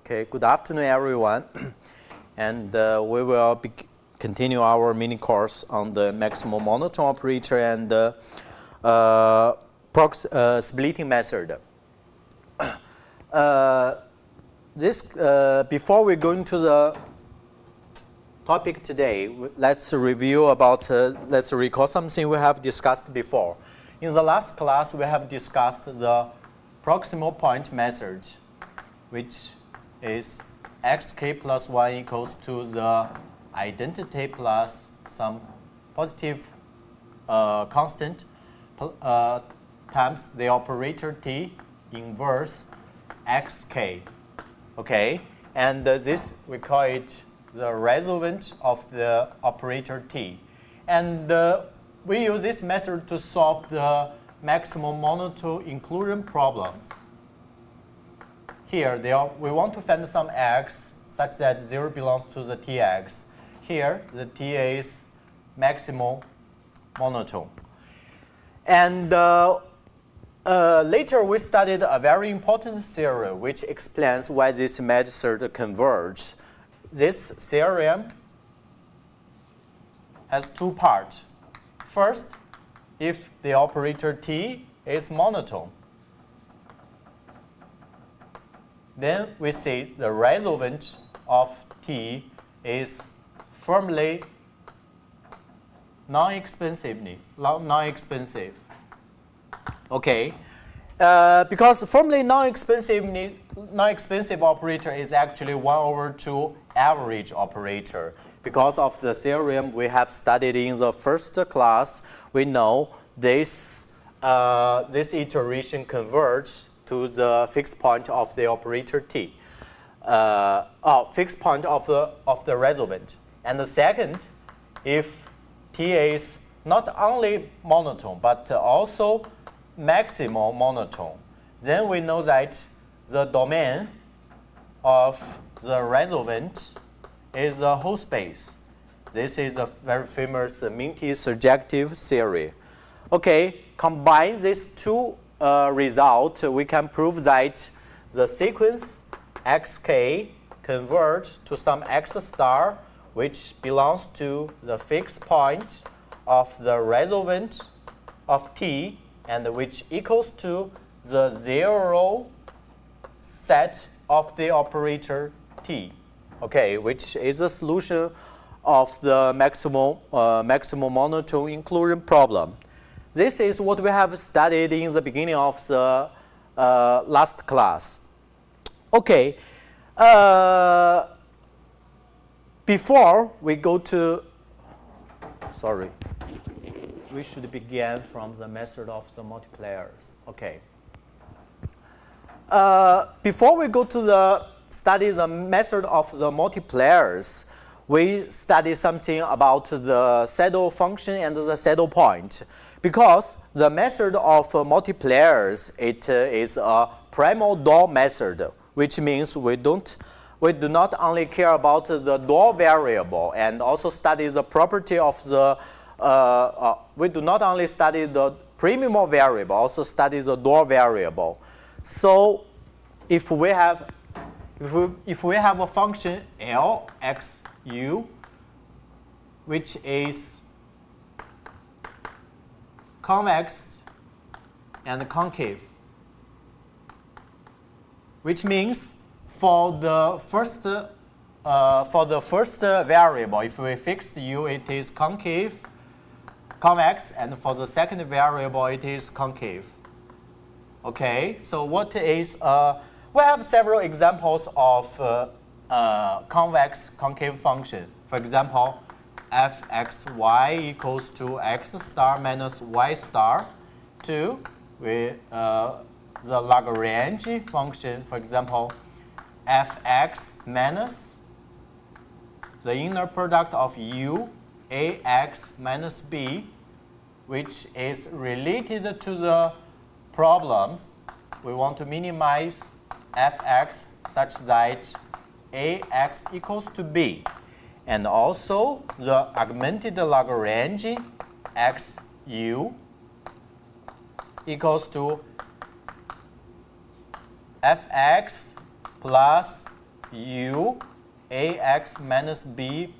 Okay, good afternoon, everyone. And we will continue our mini course on the maximal monotone operator and splitting method. Before we go into the topic today, let's review about, let's recall something we have discussed before. In the last class, we have discussed the proximal point method, which is xk plus 1 equals to the identity plus some positive constant times the operator t inverse xk. Okay, and this we call it the resolvent of the operator t. And we use this method to solve the maximal monotone inclusion problems. Here, we want to find some x such that 0 belongs to the tx. Here, the t is maximal monotone. And later, we studied a very important theorem which explains why this method converges. This theorem has two parts. First, if the operator t is monotone, then we see the resolvent of t is firmly non-expensive. Okay, because firmly non-expensive operator is actually 1/2 average operator. Because of the theorem we have studied in the first class, we know this iteration converges to the fixed point of the operator t, fixed point of the resolvent. And the second, if t is not only monotone but also maximal monotone, then we know that the domain of the resolvent is a whole space. This is a very famous Minty surjective theory. Okay, combine these two results, we can prove that the sequence xk converges to some x star which belongs to the fixed point of the resolvent of t and which equals to the 0 set of the operator t. Okay, which is a solution of the maximal monotone inclusion problem. This is what we have studied in the beginning of the last class. Okay, before we go to, we should begin from the method of the multipliers. Okay. Before we go to study the method of the multipliers, we study something about the saddle function and the saddle point. Because the method of multipliers, it is a primal door method, which means we do not only care about the door variable and also study the property of the, we do not only study the primal variable, also study the door variable. So if we have a function Lxu, which is convex and concave, which means for the first variable, if we fixed u, it is convex, and for the second variable, it is concave. Okay, so what is we have several examples of convex concave function. For example, fxy equals to x star minus y star to the Lagrange function, for example, fx minus the inner product of u ax minus b, which is related to the problems. We want to minimize fx such that ax equals to b. And also the augmented Lagrange xu equals to fx plus u ax minus b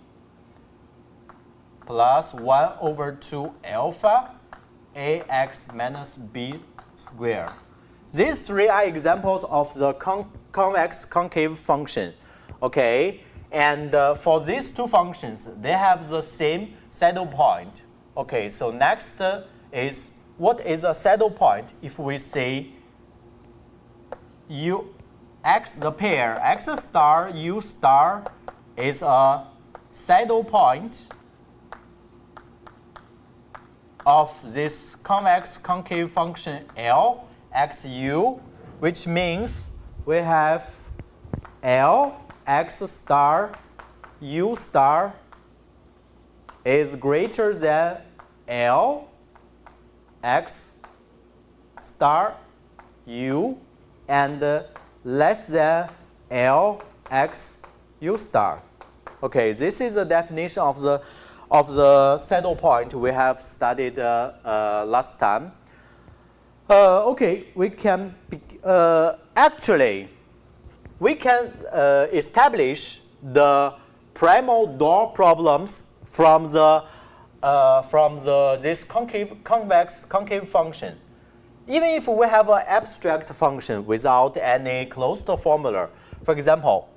plus 1 over 2 alpha ax minus b squared. These three are examples of the convex concave function. Okay, and for these two functions, they have the same saddle point. Okay, so next is what is a saddle point? If we say u x, the pair x star u star is a saddle point of this convex concave function L xu, which means we have L x star u star is greater than L x star u and less than L x u star. Okay, this is the definition of the saddle point we have studied last time. Okay, we can actually we can establish the primal door problems from this convex concave function. Even if we have an abstract function without any closed formula. For example,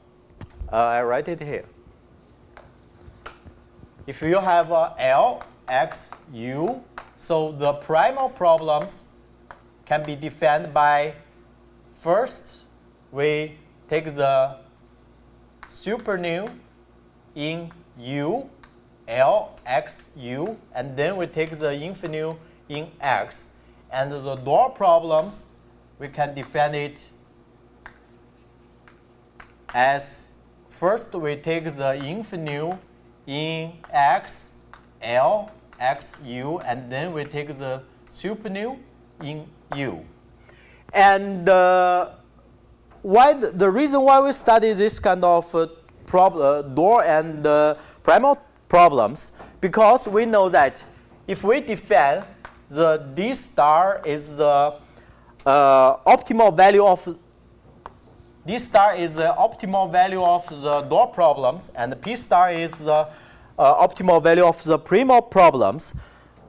I write it here. If you have L, X, U, so the primal problems can be defined by, first, we take the supernu in U, L, X, U, and then we take the infinu in X. And the door problems, we can define it as, first we take the infinu in X, L, X, U, and then we take the supernu in U. And the reason why we study this kind of door and primal problems, because we know that if we define the D star is the optimal value of D star is the optimal value of the door problems, and P star is the optimal value of the primal problems.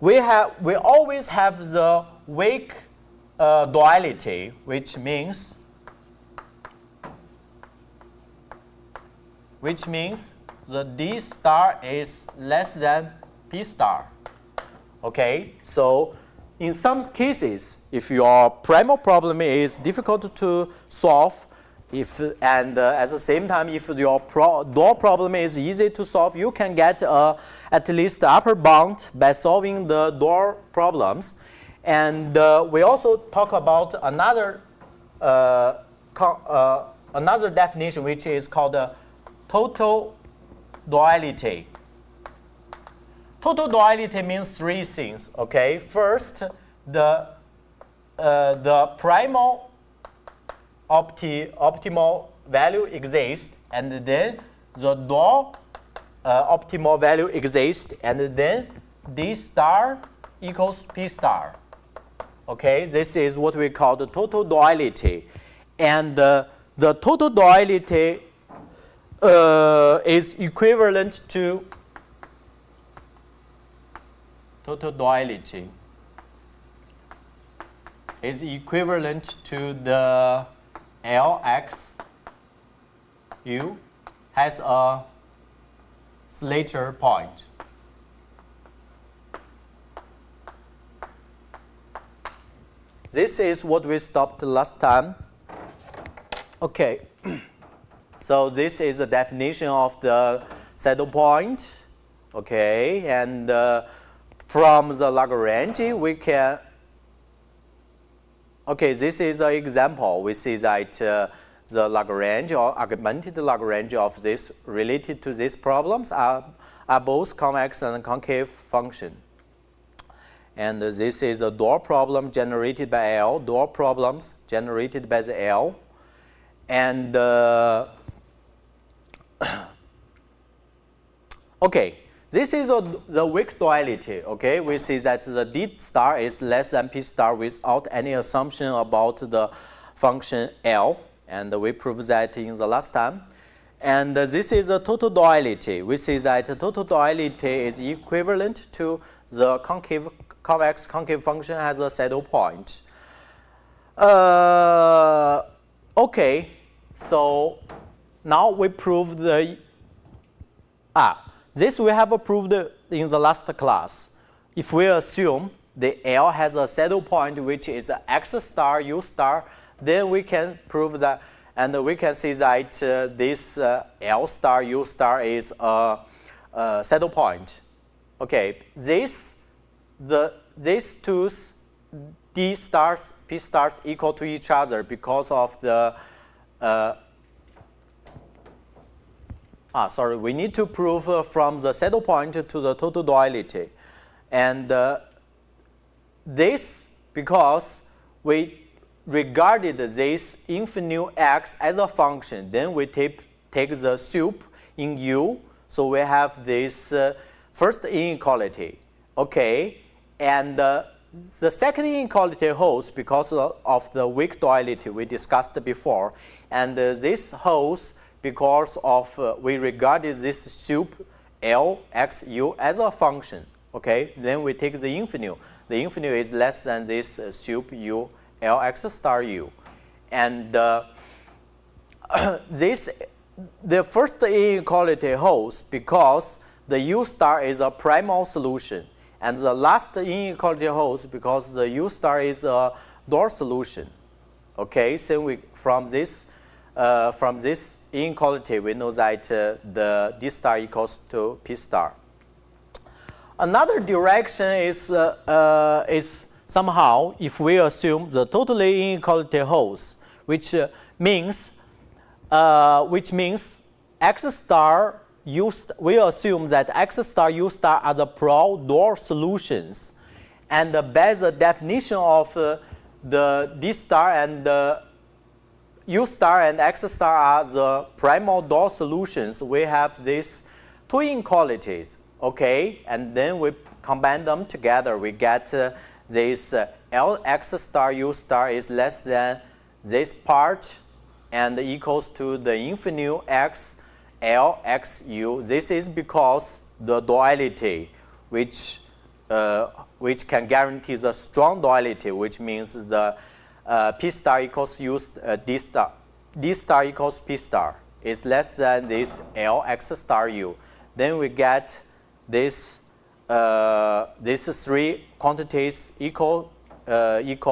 We always have the weak duality, which means the D star is less than P star. Okay, so in some cases, if your primal problem is difficult to solve, at the same time, if your door problem is easy to solve, you can get at least the upper bound by solving the door problems. And we also talk about another definition, which is called total duality. Total duality means three things. Okay, first, the primal optimal value exists, and then the door optimal value exists, and then D star equals P star. Okay, this is what we call the total duality, and the total duality is equivalent to the Lx u has a Slater point. This is what we stopped last time. Okay, so this is the definition of the saddle point. Okay, and from the Lagrange, we can. Okay, this is an example. We see that the Lagrange or augmented Lagrange of this related to these problems are both convex and concave function. And this is a door problem generated by L, door problems generated by the L. And okay, this is the weak duality. Okay, we see that the D star is less than P star without any assumption about the function L, and we proved that in the last time. And this is a total duality. We see that the total duality is equivalent to the convex concave function has a saddle point. Okay, so now we prove this we have proved in the last class. If we assume the L has a saddle point which is x star u star, then we can prove that, and we can see that this L star u star is a saddle point. Okay, these two D stars, P stars equal to each other because of the we need to prove from the saddle point to the total duality. And this because we regarded this infinite x as a function, then we take the sup in U, so we have this first inequality. Okay, and the second inequality holds because of the weak duality we discussed before, and this holds because of we regarded this sup L x u as a function. Okay, then we take the infinite. The infinite is less than this sup u L x star u, and the first inequality holds because the u star is a primal solution, and the last inequality holds because the u star is a Dor solution. Okay, so from this inequality we know that the D star equals to P star. Another direction is somehow if we assume the totally inequality holds, which means x star u we assume that x star u star are the Dor solutions, and by the definition of the D star and the U star and X star are the primal Dor solutions, we have these two inequalities. Okay, and then we combine them together, we get this L x star u star is less than this part and equals to the infinite x L x u. This is because the duality which can guarantee the strong duality, which means the P star equals D star equals P star is less than this L x star u. Then we get these three quantities equal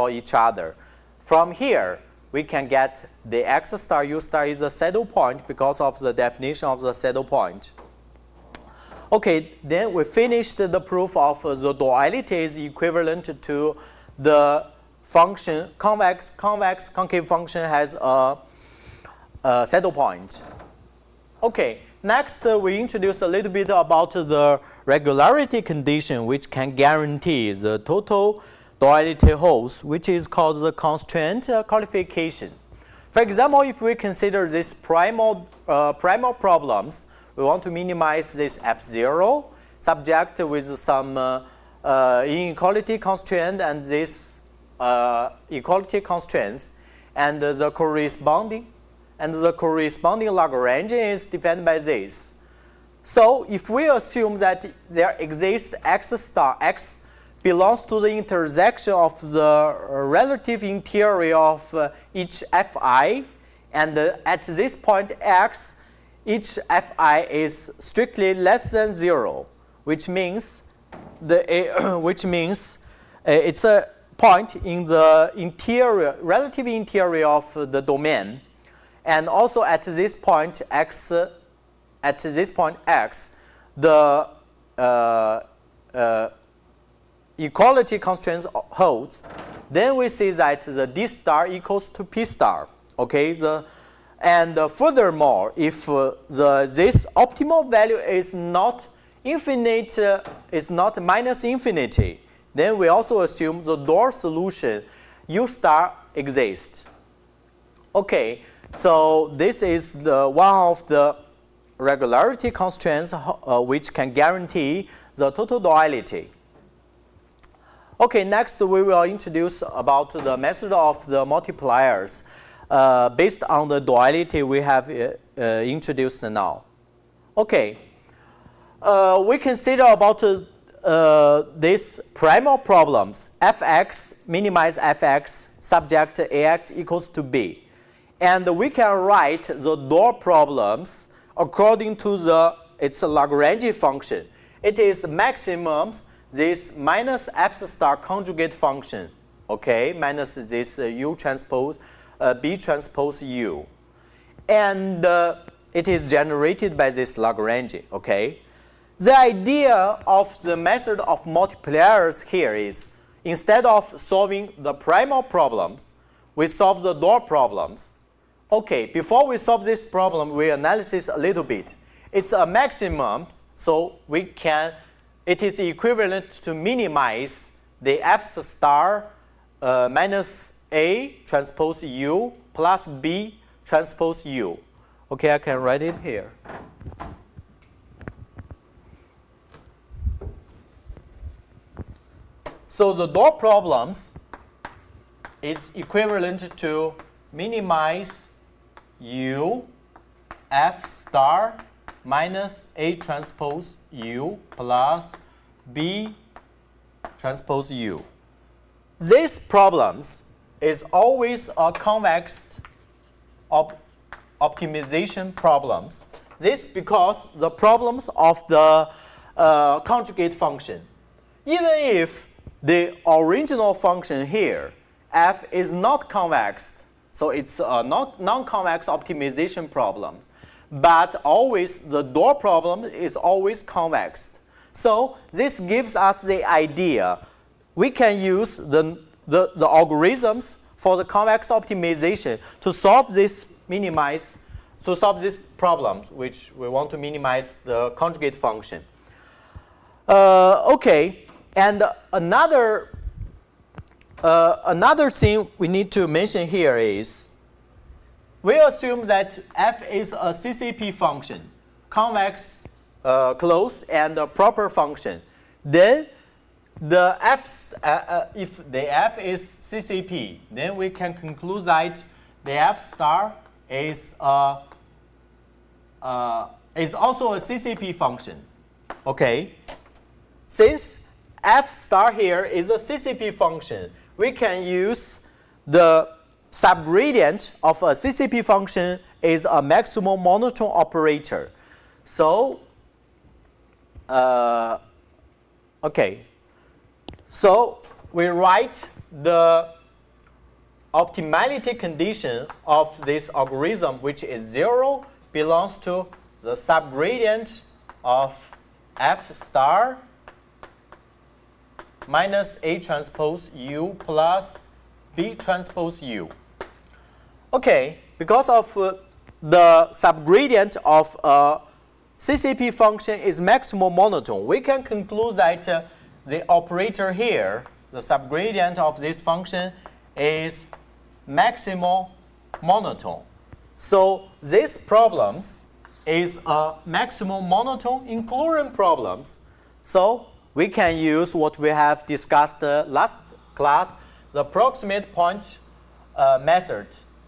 each other. From here, we can get the x star u star is a saddle point because of the definition of the saddle point. Okay, then we finished the proof of the duality is equivalent to the function convex concave function has a saddle point. Okay, next we introduce a little bit about the regularity condition which can guarantee the total duality holds, which is called the constraint qualification. For example, if we consider this primal problems, we want to minimize this F0 subject with some inequality constraint and this equality constraints, and the corresponding Lagrangian is defined by this. So if we assume that there exists x star, x belongs to the intersection of the relative interior of each fi, and at this point x, each fi is strictly less than 0, which means it's a point in the relative interior of the domain, and also at this point x, the equality constraints holds. Then we see that the D star equals to P star. Okay, and furthermore, if this optimal value is not infinite, is not minus infinity, then we also assume the Dor solution U star exists. Okay, so this is one of the regularity constraints which can guarantee the total duality. Okay, next we will introduce about the method of the multipliers. based on the duality we have introduced now. Okay, we consider about these primal problems, fx, minimize fx, subject ax equals to b. And we can write the door problems according to its Lagrange function. It is maximums, this minus f star conjugate function, okay, minus this u transpose, b transpose u. And it is generated by this Lagrange, okay. The idea of the method of multipliers here is, instead of solving the primal problems, we solve the door problems. Okay, before we solve this problem, we analyze a little bit. It's a maximum, so it is equivalent to minimize the f star minus a transpose u plus b transpose u. Okay, I can write it here. So the door problems is equivalent to minimize u f star minus a transpose u plus b transpose u. These problems is always a convex optimization problems. This because the problems of the conjugate function. Even if the original function here, f, is not convex, so it's a non-convex optimization problem. But always the door problem is always convex. So this gives us the idea we can use the algorithms for the convex optimization to solve this problems, which we want to minimize the conjugate function. Okay, and another thing we need to mention here is we assume that f is a CCP function, convex, closed, and a proper function. Then the if the f is CCP, then we can conclude that the f star is also a CCP function. Okay, since f star here is a CCP function, we can use the subgradient of a CCP function is a maximal monotone operator. So, okay. So we write the optimality condition of this algorithm, which is 0, belongs to the subgradient of f star minus a transpose u plus b transpose u. Okay, because of the subgradient of a CCP function is maximal monotone, we can conclude that the operator here, the subgradient of this function, is maximal monotone. So these problems is a maximal monotone inclusion problems. So we can use what we have discussed last class, the approximate point method.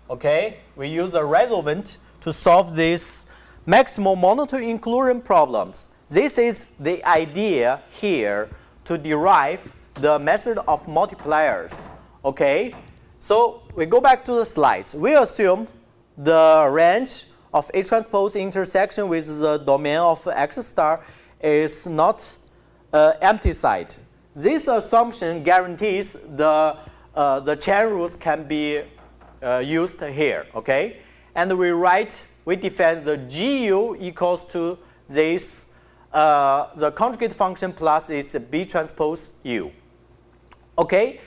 Okay, we use a resolvent to solve these maximal monotone inclusion problems. This is the idea here to derive the method of multipliers. Okay, so we go back to the slides. We assume the range of A transpose intersection with the domain of X star is not empty set. This assumption guarantees the chain rules can be used here. Okay, and we define the GU equals to this the conjugate function plus this B transpose U. Okay,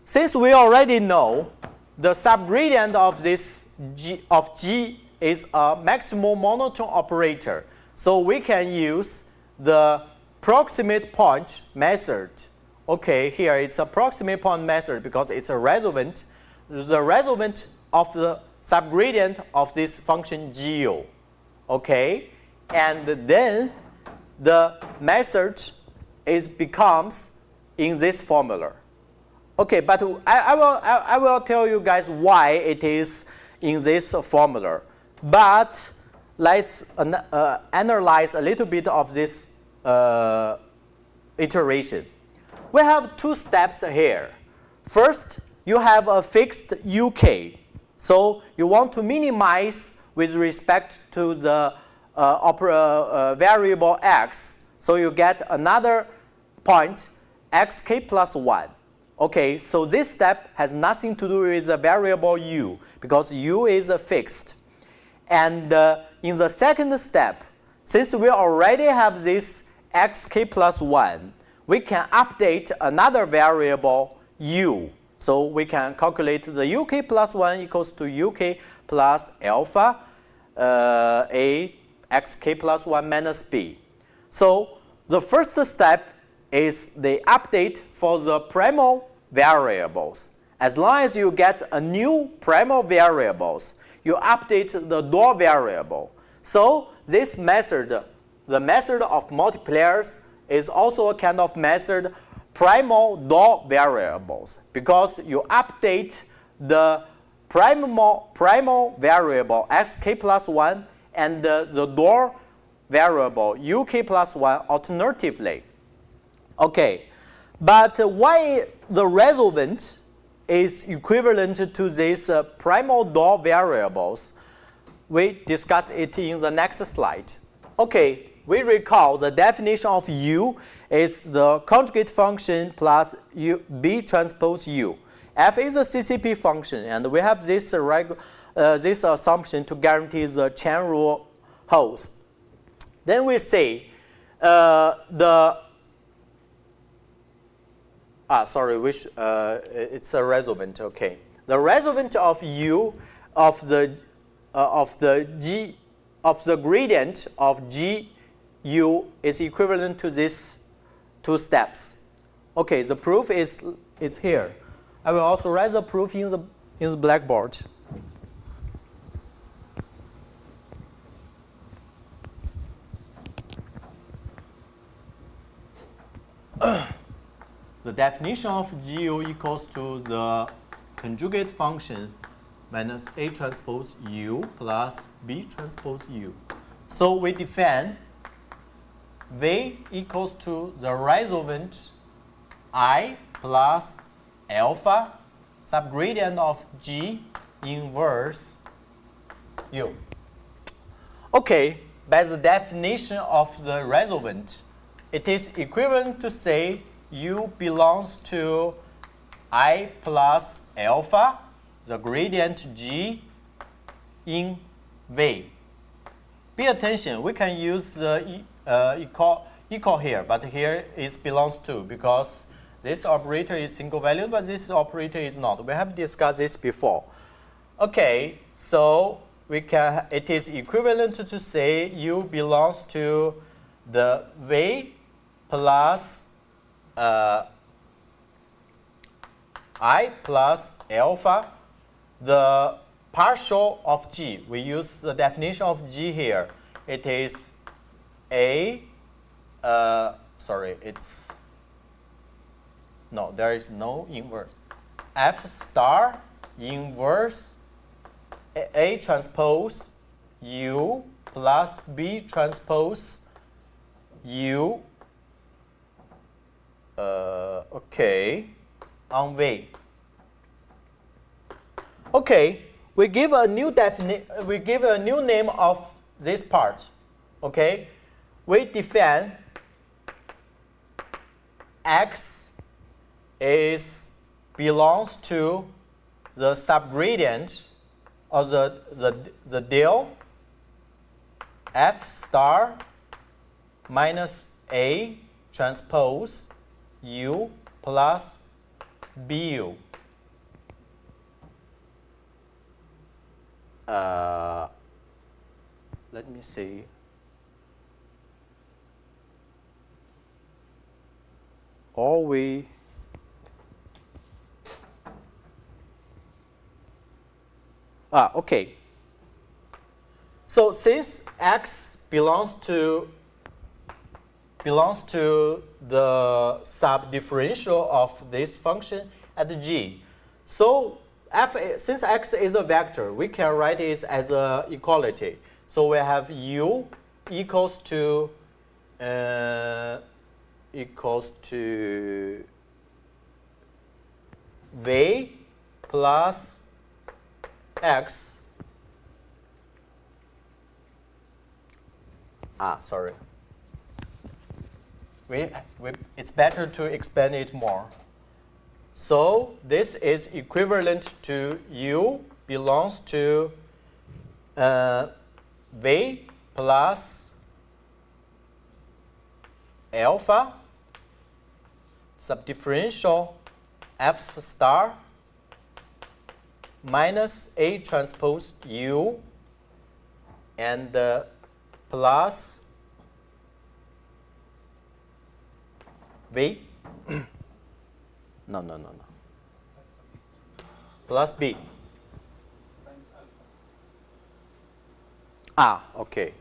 since we already know the subgradient of this G is a maximal monotone operator, so we can use the proximate point method. Okay, here it's a proximate point method because it's a resolvent. The resolvent of the subgradient of this function GU. Okay, and then the method becomes in this formula. Okay, but I will tell you guys why it is in this formula. But let's analyze a little bit of this iteration. We have two steps here. First, you have a fixed UK. So you want to minimize with respect to the variable x. So you get another point, xk plus 1. Okay, so this step has nothing to do with the variable u, because u is fixed. And in the second step, since we already have this xk plus 1, we can update another variable u. So we can calculate the uk plus 1 equals to uk plus alpha a xk plus 1 minus b. So the first step is the update for the primal variables. As long as you get a new primal variables, you update the door variable. So this method, the method of multipliers, is also a kind of method primal door variables, because you update the primal variable xk plus 1 and the door variable uk plus 1 alternatively. Okay, but why the resolvent is equivalent to these primal door variables? We discuss it in the next slide. Okay, we recall the definition of u is the conjugate function plus b transpose u. F is a CCP function, and we have this assumption to guarantee the chain rule holds. Then we say it's a resolvent. Okay, the resolvent of u of the gradient of g u is equivalent to these two steps. Okay, the proof is here. I will also write the proof in the blackboard. The definition of GU equals to the conjugate function minus A transpose U plus B transpose U. So we define V equals to the resolvent I plus alpha subgradient of G inverse U. Okay, by the definition of the resolvent, it is equivalent to say U belongs to I plus alpha, the gradient G in V. Pay attention, we can use the equal here, but here it belongs to, because this operator is single valued, but this operator is not. We have discussed this before. Okay, so it is equivalent to say U belongs to the V plus I plus alpha, the partial of G. We use the definition of G here. It is there is no inverse. F star inverse A transpose U plus B transpose U. On V. Okay, we give a new name of this part. Okay, we define X belongs to the subgradient of the del F star minus A transpose U plus BU. Let me see. Okay. So since X belongs to the subdifferential of this function at G, so since x is a vector, we can write it as a equality. So we have u equals to v plus x. Sorry. It's better to expand it more. So this is equivalent to u belongs to v plus alpha subdifferential f star minus a transpose u and plus v no plus b okay,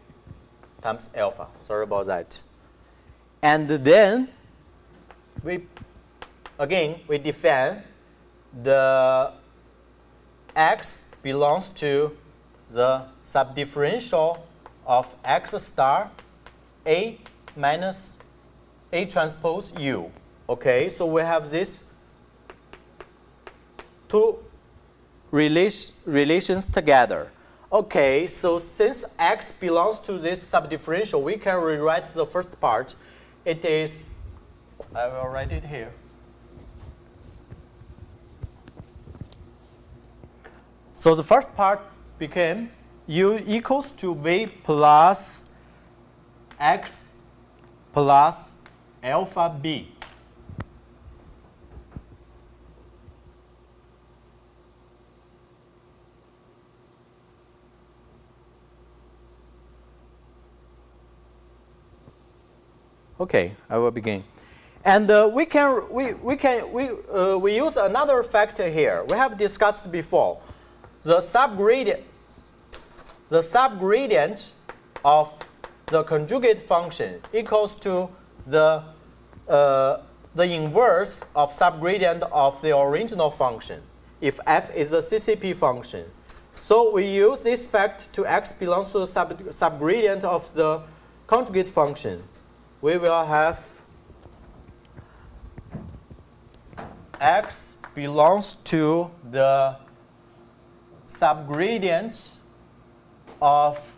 times alpha. Sorry about that. And then we define the x belongs to the subdifferential of x star a minus a transpose u. Okay, so we have this two relations together. Okay, so since x belongs to this subdifferential, we can rewrite the first part. It is, I will write it here. So the first part became u equals to v plus x plus alpha b. Okay, I will begin. And we use another factor here. We have discussed before. The subgradient of the conjugate function equals to the inverse of subgradient of the original function if f is a CCP function. So we use this fact to x belongs to the subgradient of the conjugate function. We will have x belongs to the subgradient of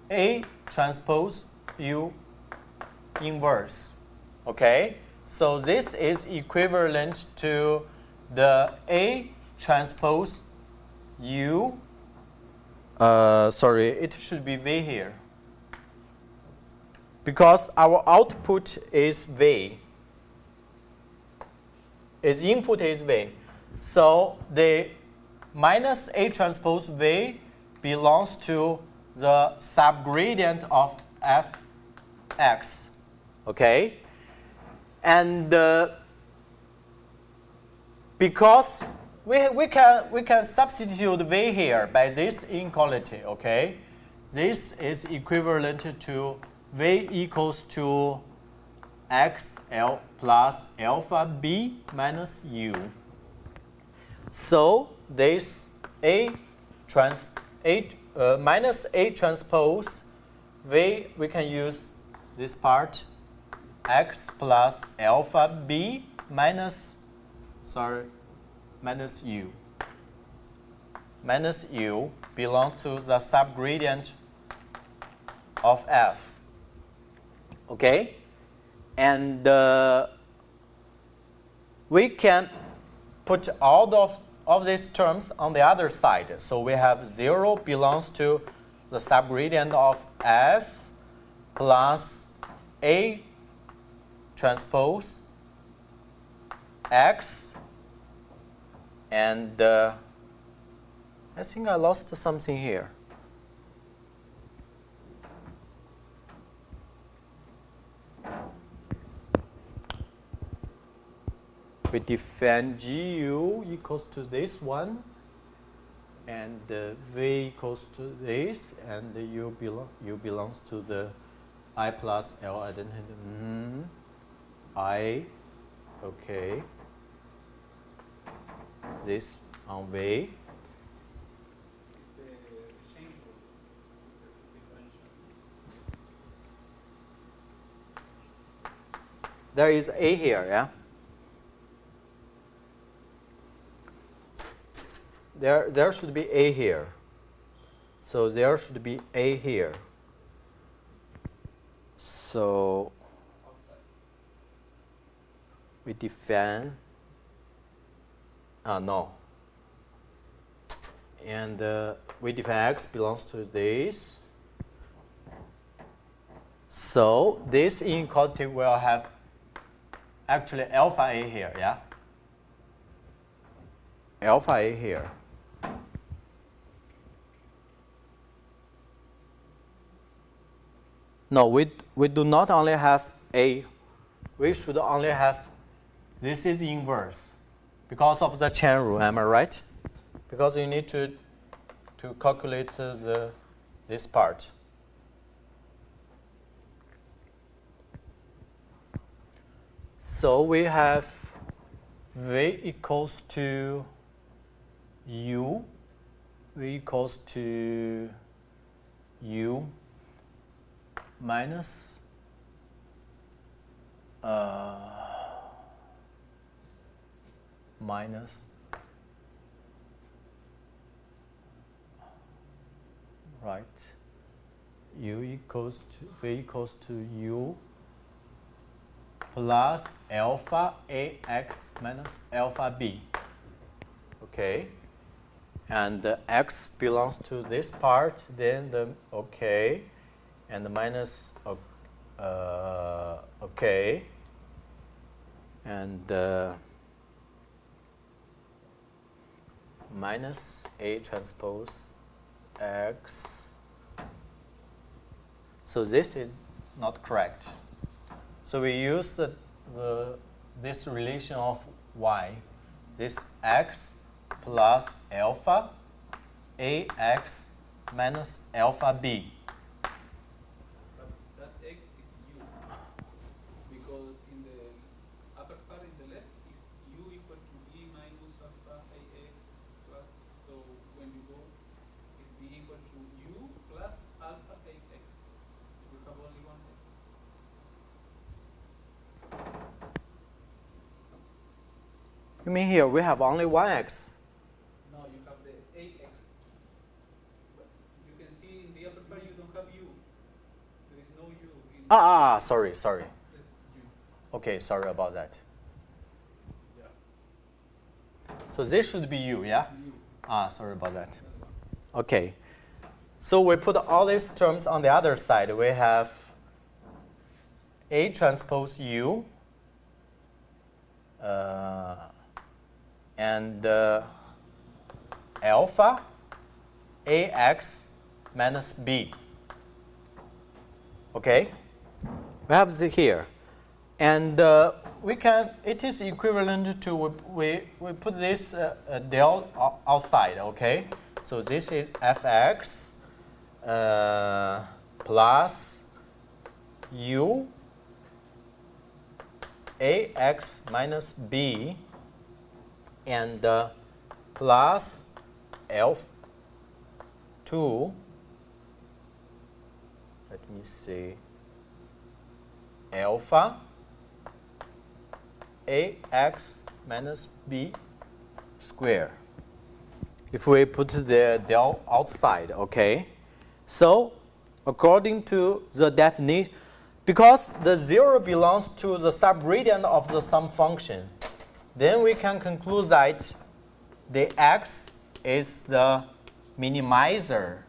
A transpose U inverse. Okay? So this is equivalent to the A transpose U. Sorry, it should be V here. Because our output is V. Its input is V. So the minus A transpose V belongs to the subgradient of Fx. Okay? And because we can substitute V here by this inequality, okay? This is equivalent to V equals to xl plus alpha b minus u. So this minus A transpose V, we can use this part x plus alpha b minus u. Minus u belongs to the subgradient of f. Okay? And we can put all of these terms on the other side. So we have 0 belongs to the subgradient of f plus A transpose x. And I think I lost something here. We define GU equals to this one, and V equals to this, and the U belongs to the I plus L identity. I, okay. this on V. Is the chain rule, this differential. There is A here, yeah? There should be A here. So there should be A here. So Outside. we define, no. And we define X belongs to this. So this inequality will have actually alpha A here, yeah? Alpha A here. No, we do not only have A, we should only have, this is inverse because of the chain rule, am I right? Because you need to calculate this part. So we have V equals to U, V equals to U minus right, U equals to V equals to U plus alpha AX minus alpha B. Okay, and X belongs to this part, then the okay, and the minus okay, and minus A transpose X. So this is not correct. So we use this relation of Y, this X plus alpha AX minus alpha B. But that X is U. Because in the upper part in the left is U equal to B minus alpha AX plus, so when you go, is B equal to U plus alpha AX. We have only one X. You mean here we have only one X? No, you have the AX. But you can see in the upper part you don't have U. There is no U. In Sorry. Yes, U. Okay, sorry about that. Yeah. So this should be U, yeah? U. Sorry about that. Okay. So we put all these terms on the other side. We have A transpose U and alpha AX minus B. Okay? We have the here. And we can, it is equivalent to, we put this del outside, okay? So this is fx plus u ax minus b and plus L2, let me see, alpha ax minus b square. If we put the del outside, okay? So, according to the definition, because the 0 belongs to the subregion of the sum function, then we can conclude that the x is the minimizer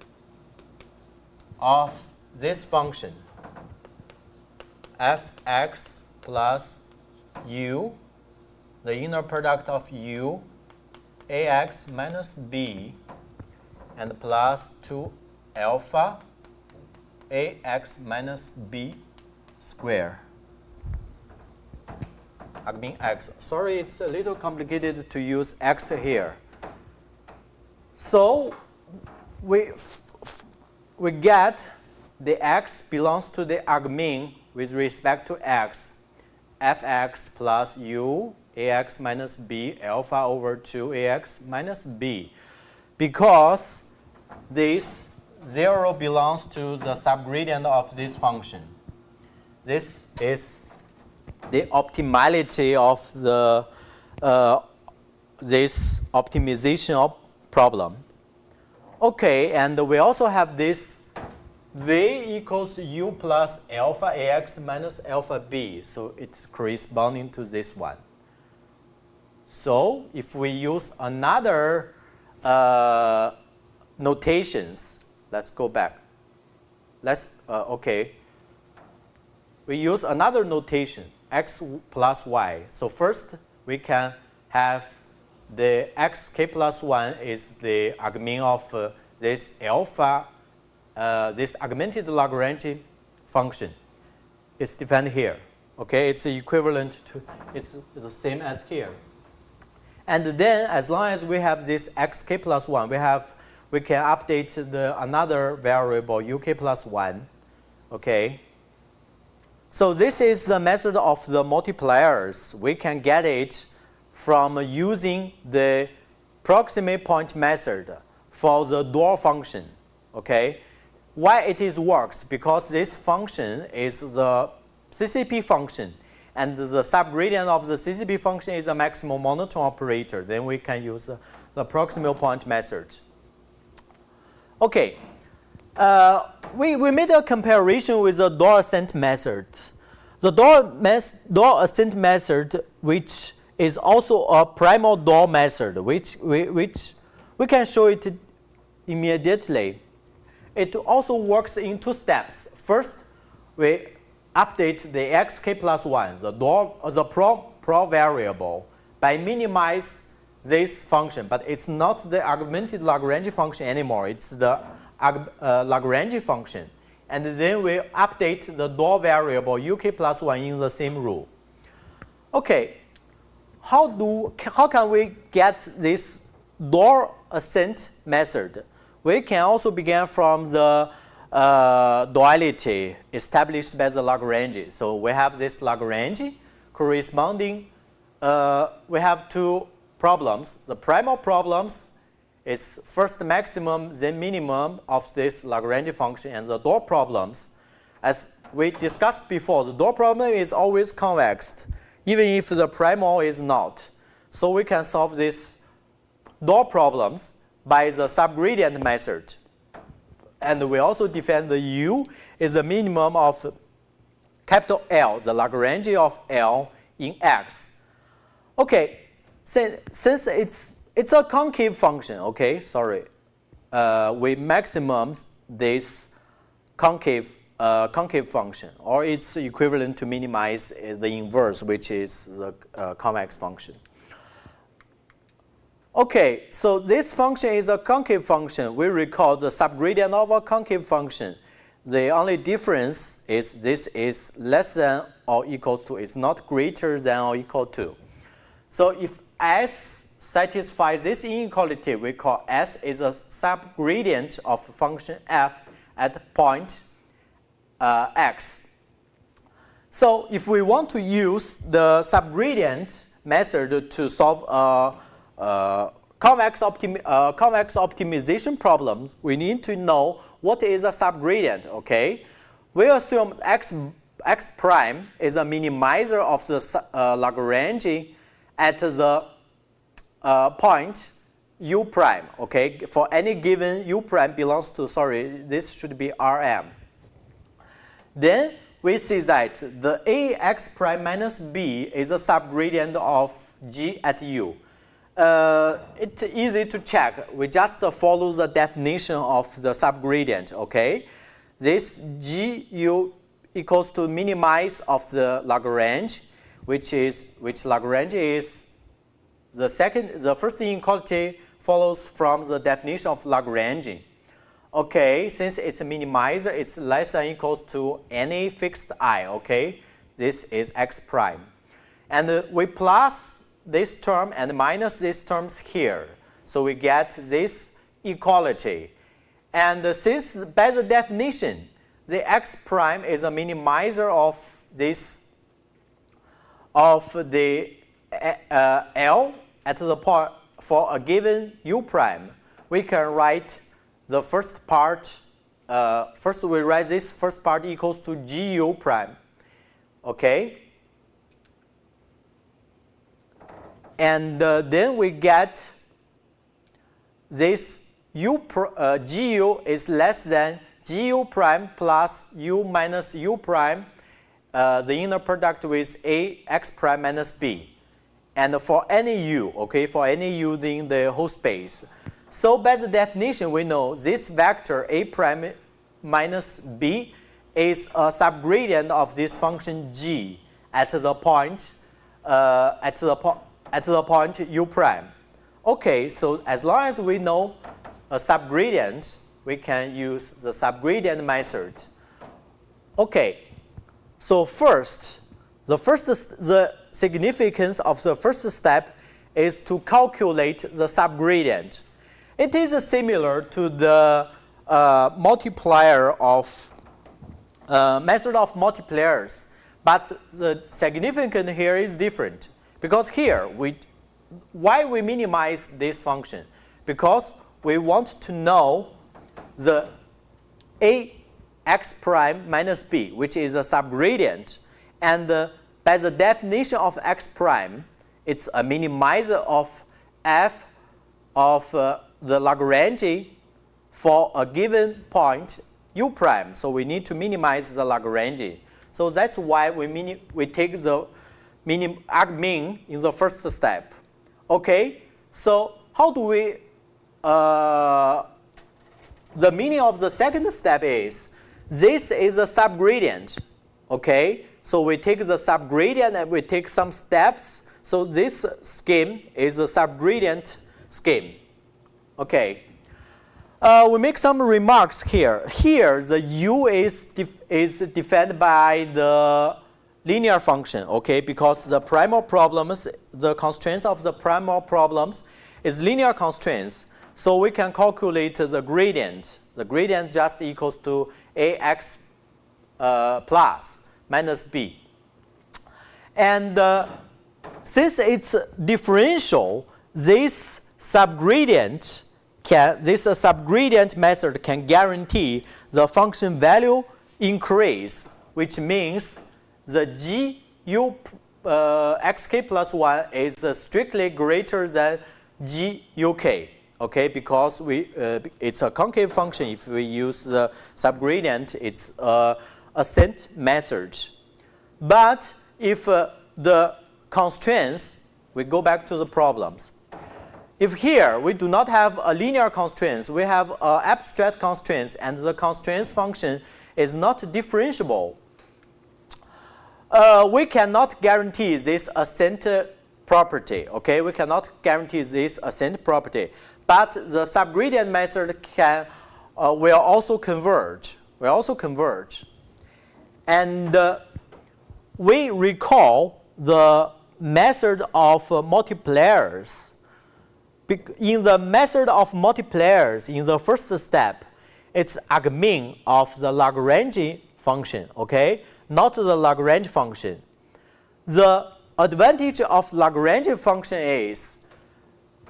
of this function, fx plus u, the inner product of u, ax minus b, and plus 2 alpha ax minus b square. I mean x. Sorry, it's a little complicated to use x here. So we get the x belongs to the argmin with respect to x, fx plus u ax minus b alpha over 2ax minus b, because this 0 belongs to the subgradient of this function. This is the optimality of the this optimization problem. Okay, and we also have this v equals u plus alpha ax minus alpha b. So it's corresponding to this one. So if we use another notations, let's go back. Okay. We use another notation, x plus y. So first we can have the xk plus 1 is the argument of this alpha, this augmented Lagrange function. It's defined here. Okay, it's equivalent to, it's the same as here. And then as long as we have this xk plus 1, we can update the another variable uk plus 1. Okay. So this is the method of the multipliers. We can get it from using the proximate point method for the door function. Okay, why it works? Because this function is the CCP function, and the subgradient of the CCP function is a maximal monotone operator. Then we can use the proximal point method. Okay, we made a comparison with the door ascent method. The door ascent method, which is also a primal door method, which we can show it immediately. It also works in 2 steps. First, we update the xk plus 1, the pro variable, by minimize this function, but it's not the augmented Lagrange function anymore. It's the Lagrange function. And then we update the door variable uk plus 1 in the same rule. Okay. How can we get this door ascent method? We can also begin from the duality established by the Lagrange. So we have this Lagrange corresponding, we have 2 problems. The primal problems is first maximum, then minimum of this Lagrange function, and the door problems, as we discussed before, the door problem is always convex, even if the primal is not. So we can solve these door problems by the subgradient method. And we also define the u is the minimum of capital L, the Lagrange of L in X. Okay, since it's a concave function, okay, sorry, we maximum this concave function, or it's equivalent to minimize the inverse, which is the convex function. Okay, so this function is a concave function. We recall the subgradient of a concave function. The only difference is this is less than or equal to, it's not greater than or equal to. So if S satisfies this inequality, we call S is a subgradient of function f at point x. So if we want to use the subgradient method to solve convex optimization problems, we need to know what is a subgradient. Okay, we assume x prime is a minimizer of the Lagrange at the point u prime. Okay, for any given u prime belongs to, sorry, this should be Rm. Then we see that the ax prime minus b is a subgradient of g at u. It's easy to check. We just follow the definition of the subgradient. Okay, this gu equals to minimize of the Lagrange, which Lagrange is the first inequality follows from the definition of Lagrange. Okay, since it's a minimizer, it's less than or equal to any fixed I. Okay, this is x prime, and we plus this term and minus these terms here, so we get this equality. And since by the definition, the x prime is a minimizer of this, of the L at the point for a given U prime, we can write the first part, first we write this first part equals to GU prime, okay? And then we get this GU is less than GU prime plus U minus U prime, the inner product with A x prime minus B. And for any U, okay, for any U in the whole space. So by the definition, we know this vector A prime minus B is a subgradient of this function G at the point U prime. Okay, so as long as we know a subgradient, we can use the subgradient method. Okay, so first, the significance of the first step is to calculate the subgradient. It is similar to the multiplier of method of multipliers, but the significance here is different. Because here, why we minimize this function? Because we want to know the Ax prime minus B, which is a subgradient. And by the definition of x prime, it's a minimizer of f of the Lagrange for a given point U prime. So we need to minimize the Lagrange. So that's why we take the argmin in the first step. Okay, so how do we, the meaning of the second step is, this is a subgradient, okay? So we take the subgradient and we take some steps. So this scheme is a subgradient scheme, okay? We make some remarks here. Here, the U is defined by the linear function, okay? Because the primal problems, the constraints of the primal problems is linear constraints. So we can calculate the gradient. The gradient just equals to Ax plus minus B. And since it's differential, this subgradient method can guarantee the function value increase, which means the GU xk plus 1 is strictly greater than GUK, okay? Because it's a concave function. If we use the subgradient, it's a ascent method. But if the constraints, we go back to the problems. If here we do not have a linear constraints, we have abstract constraints, and the constraints function is not differentiable, we cannot guarantee this ascent property, okay? We cannot guarantee this ascent property. But the subgradient method will also converge. And we recall the method of multipliers. In the method of multipliers, in the first step, it's argmin of the Lagrange function, okay? Not the Lagrange function. The advantage of Lagrange function is,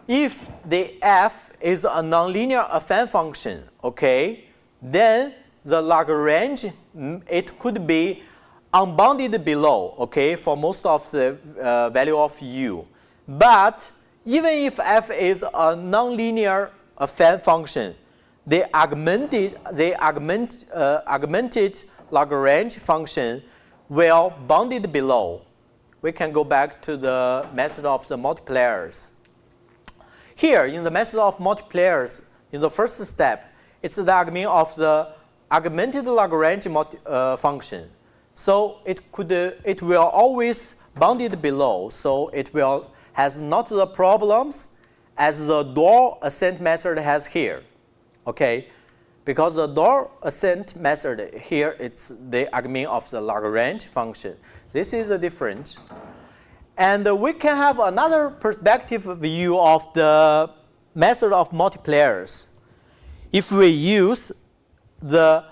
if the f is a nonlinear affine function, okay, then the Lagrange, it could be unbounded below, okay, for most of the value of u. But even if f is a nonlinear affine function, the augmented Lagrange function will bounded below. We can go back to the method of the multipliers. Here, in the method of multipliers, in the first step, it's the argmin of the augmented Lagrange function. So it will always bounded below. So it has not the problems as the door ascent method has here, okay? Because the door ascent method here, it's the argmin of the Lagrange function. This is the difference. And we can have another perspective view of the method of multipliers. If we use the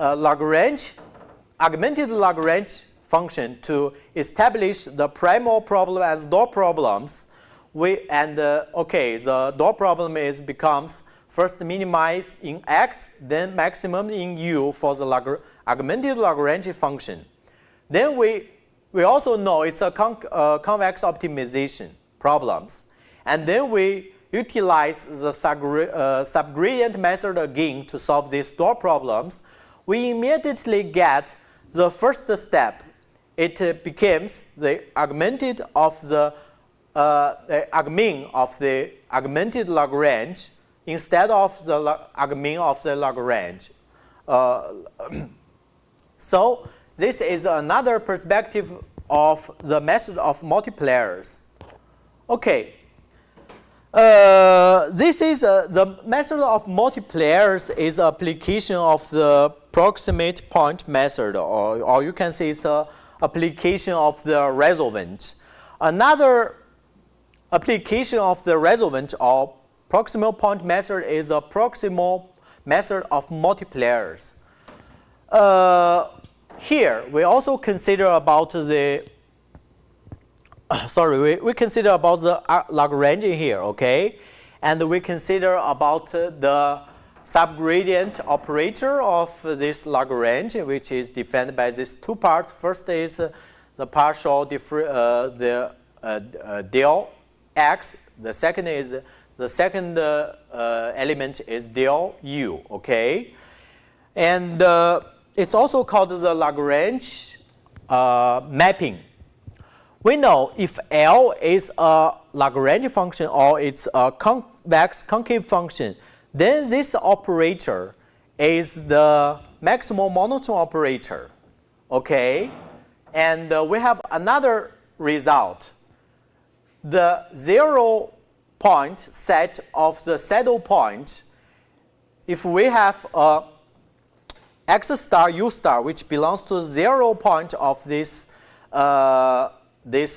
augmented Lagrange function to establish the primal problem as door problems. The door problem becomes first minimize in x, then maximum in u for the augmented Lagrange function. Then we also know it's a convex optimization problems. And then we utilize the subgradient method again to solve these door problems. We immediately get the first step. It becomes the augmented of the argmin of the augmented Lagrange instead of the argmin of the Lagrange. So this is another perspective of the method of multipliers. Okay. This is the method of multipliers is application of the proximate point method, or you can say it's a application of the resolvent. Another application of the resolvent or proximal point method is a proximal method of multipliers. Here we also consider about the we consider about the Lagrange here, okay? And we consider about the subgradient operator of this Lagrange, which is defined by these two parts. First is the partial del x. The second is element is del u, okay? And it's also called the Lagrange mapping. We know if L is a Lagrange function or it's a convex concave function, then this operator is the maximal monotone operator, okay? And we have another result. The 0 point set of the saddle point, if we have a x star u star which belongs to 0 point of this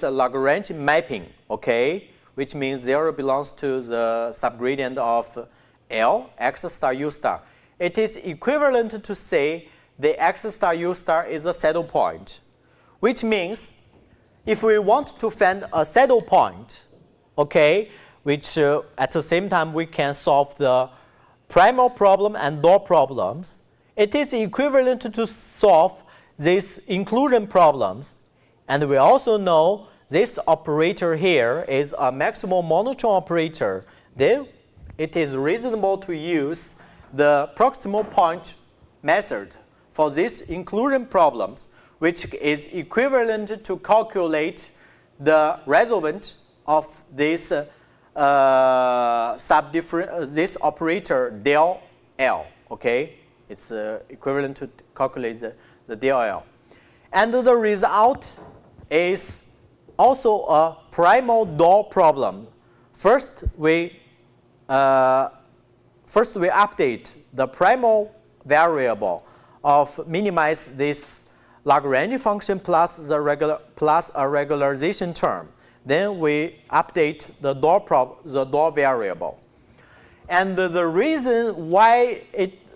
Lagrange mapping, okay, which means 0 belongs to the subgradient of L, x star u star. It is equivalent to say the x star u star is a saddle point, which means if we want to find a saddle point, okay, which at the same time we can solve the primal problem and door problems, it is equivalent to solve these inclusion problems. And we also know this operator here is a maximal monotone operator. Then it is reasonable to use the proximal point method for these inclusion problems, which is equivalent to calculate the resolvent of this this operator del L. Okay, it's equivalent to calculate the del L, and the result is also a primal door problem. First we update the primal variable of minimize this Lagrange function plus a regularization term. Then we update the door variable. And the reason why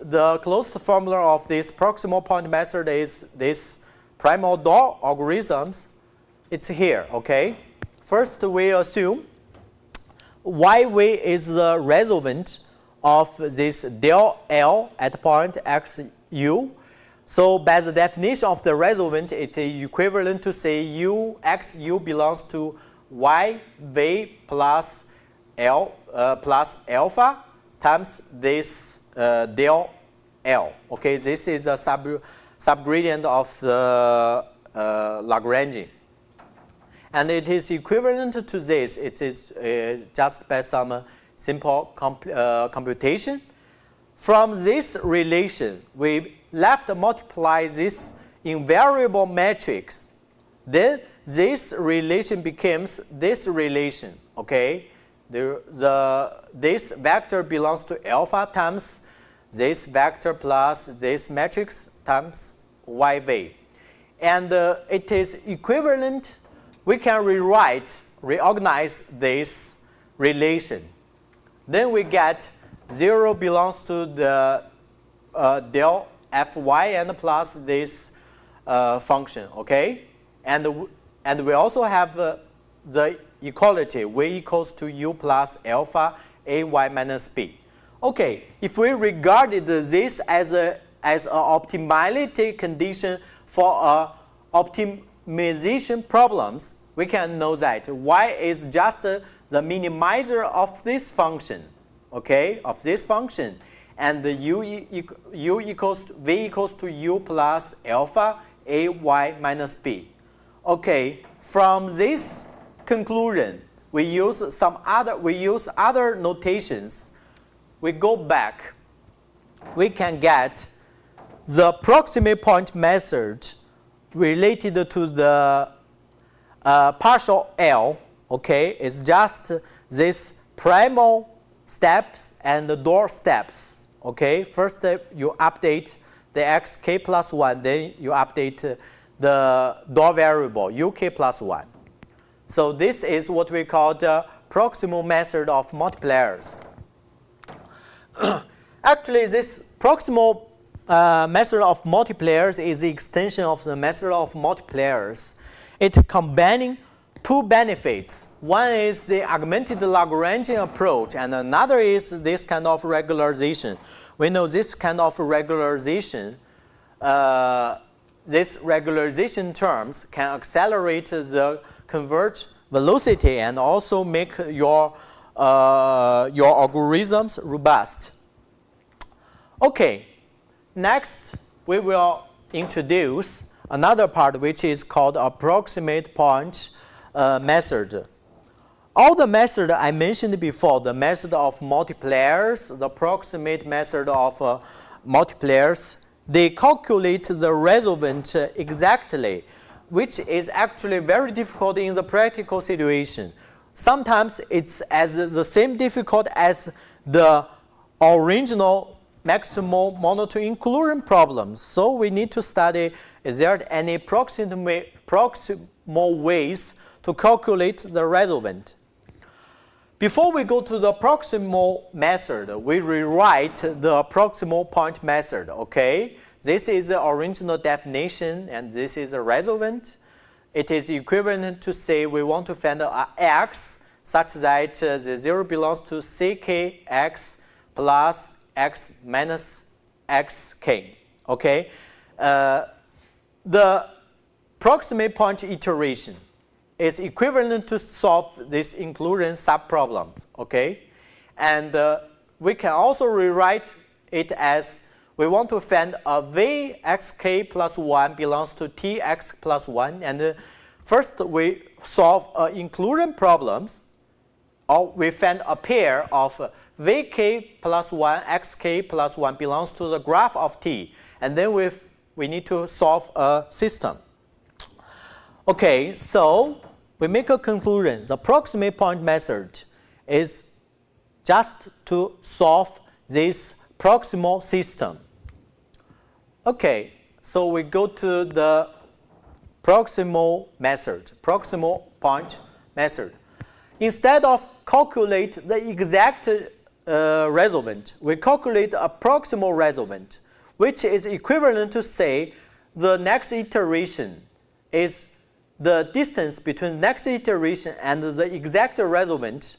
the closed formula of this proximal point method is this primal door algorithms, it's here, okay? First we assume YV is the resolvent of this del L at point XU. So by the definition of the resolvent, it is equivalent to say XU belongs to YV plus L plus alpha times this del L. Okay, this is a subgradient of the Lagrange. And it is equivalent to this. It is just by some simple computation. From this relation, we left multiply this invariable matrix. Then this relation becomes this relation. Okay, this vector belongs to alpha times this vector plus this matrix times YV, and it is equivalent. We can reorganize this relation. Then we get 0 belongs to the del Fy and plus this function, okay? And we also have the equality v equals to u plus alpha ay minus b. Okay, if we regarded this as an optimality condition for optimization problems, we can know that y is just the minimizer of this function, okay, of this function, and the v equals to u plus alpha ay minus b. Okay, from this conclusion, we use other notations. We go back, we can get the proximate point method related to the partial L, okay, is just this primal steps and the door steps, okay. First you update the xk plus 1, then you update the door variable uk plus 1. So this is what we call the proximal method of multipliers. Actually, this proximal method of multipliers is the extension of the method of multipliers. It combining two benefits. One is the augmented Lagrangian approach, and another is this kind of regularization. We know this kind of regularization, this regularization terms can accelerate the converge velocity and also make your algorithms robust. Okay, next we will introduce another part which is called approximate point method. All the methods I mentioned before, the method of multipliers, the approximate method of multipliers, they calculate the resolvent exactly, which is actually very difficult in the practical situation. Sometimes it's as the same difficult as the original maximal monotone inclusion problems. So we need to study, is there any proximal ways to calculate the resolvent. Before we go to the proximal method, we rewrite the proximal point method, okay? This is the original definition, and this is a resolvent. It is equivalent to say we want to find x such that the 0 belongs to ckx plus x minus xk, okay? The proximate point iteration is equivalent to solve this inclusion subproblem, okay? And we can also rewrite it as we want to find a vxk plus 1 belongs to tx plus 1, and first we solve inclusion problems, or we find a pair of vk plus 1, xk plus 1 belongs to the graph of t, and then we need to solve a system. Okay, so we make a conclusion. The proximate point method is just to solve this proximal system. Okay, so we go to the proximal method, proximal point method. Instead of calculate the exact resolvent, we calculate a proximal resolvent, which is equivalent to say the next iteration is the distance between next iteration and the exact resolvent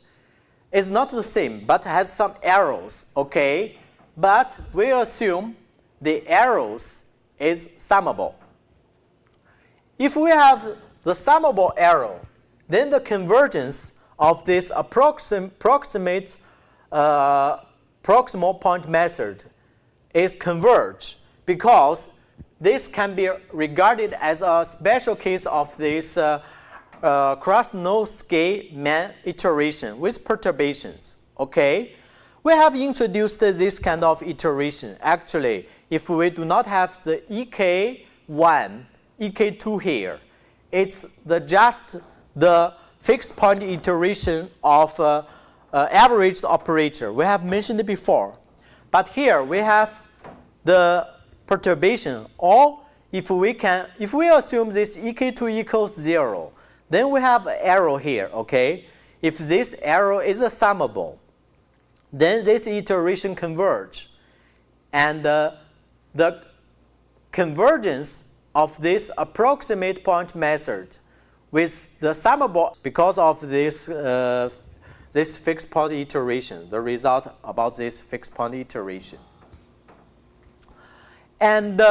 is not the same, but has some arrows, okay? But we assume the arrows is summable. If we have the summable arrow, then the convergence of this proximate proximal point method is converged, because this can be regarded as a special case of this Krasnov-Sky-Mann iteration with perturbations, okay? We have introduced this kind of iteration. Actually, if we do not have the ek1, ek2 here, it's just the fixed point iteration of averaged operator. We have mentioned it before. But here we have the perturbation, or if we assume this ek2 equals 0, then we have an arrow here, okay? If this arrow is summable, then this iteration converge. And the convergence of this approximate point method with the summable because of this this fixed point iteration, the result about this fixed point iteration. And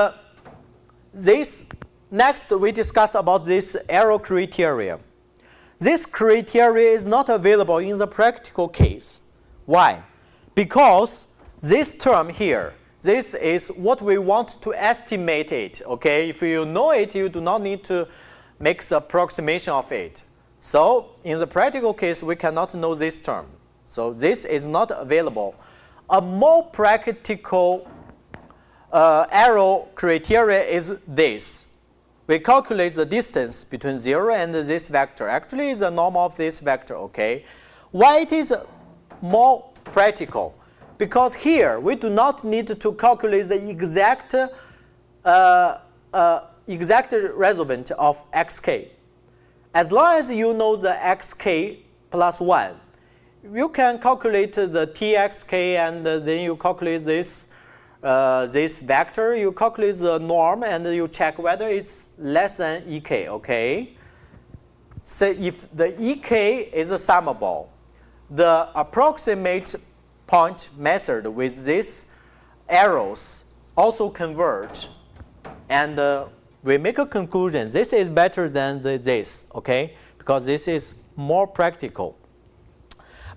this next we discuss about this error criteria. This criteria is not available in the practical case. Why? Because this term here, this is what we want to estimate it, okay? If you know it, you do not need to make the approximation of it. So in the practical case, we cannot know this term. So this is not available. A more practical error criteria is this. We calculate the distance between 0 and this vector. Actually, it's the norm of this vector, okay? Why it is more practical? Because here, we do not need to calculate the exact resultant of xk. As long as you know the xk plus 1, you can calculate the txk and then you calculate this vector, you calculate the norm and you check whether it's less than ek, okay? So if the ek is summable, the approximate point method with these arrows also converge, and we make a conclusion. This is better than this, okay? Because this is more practical.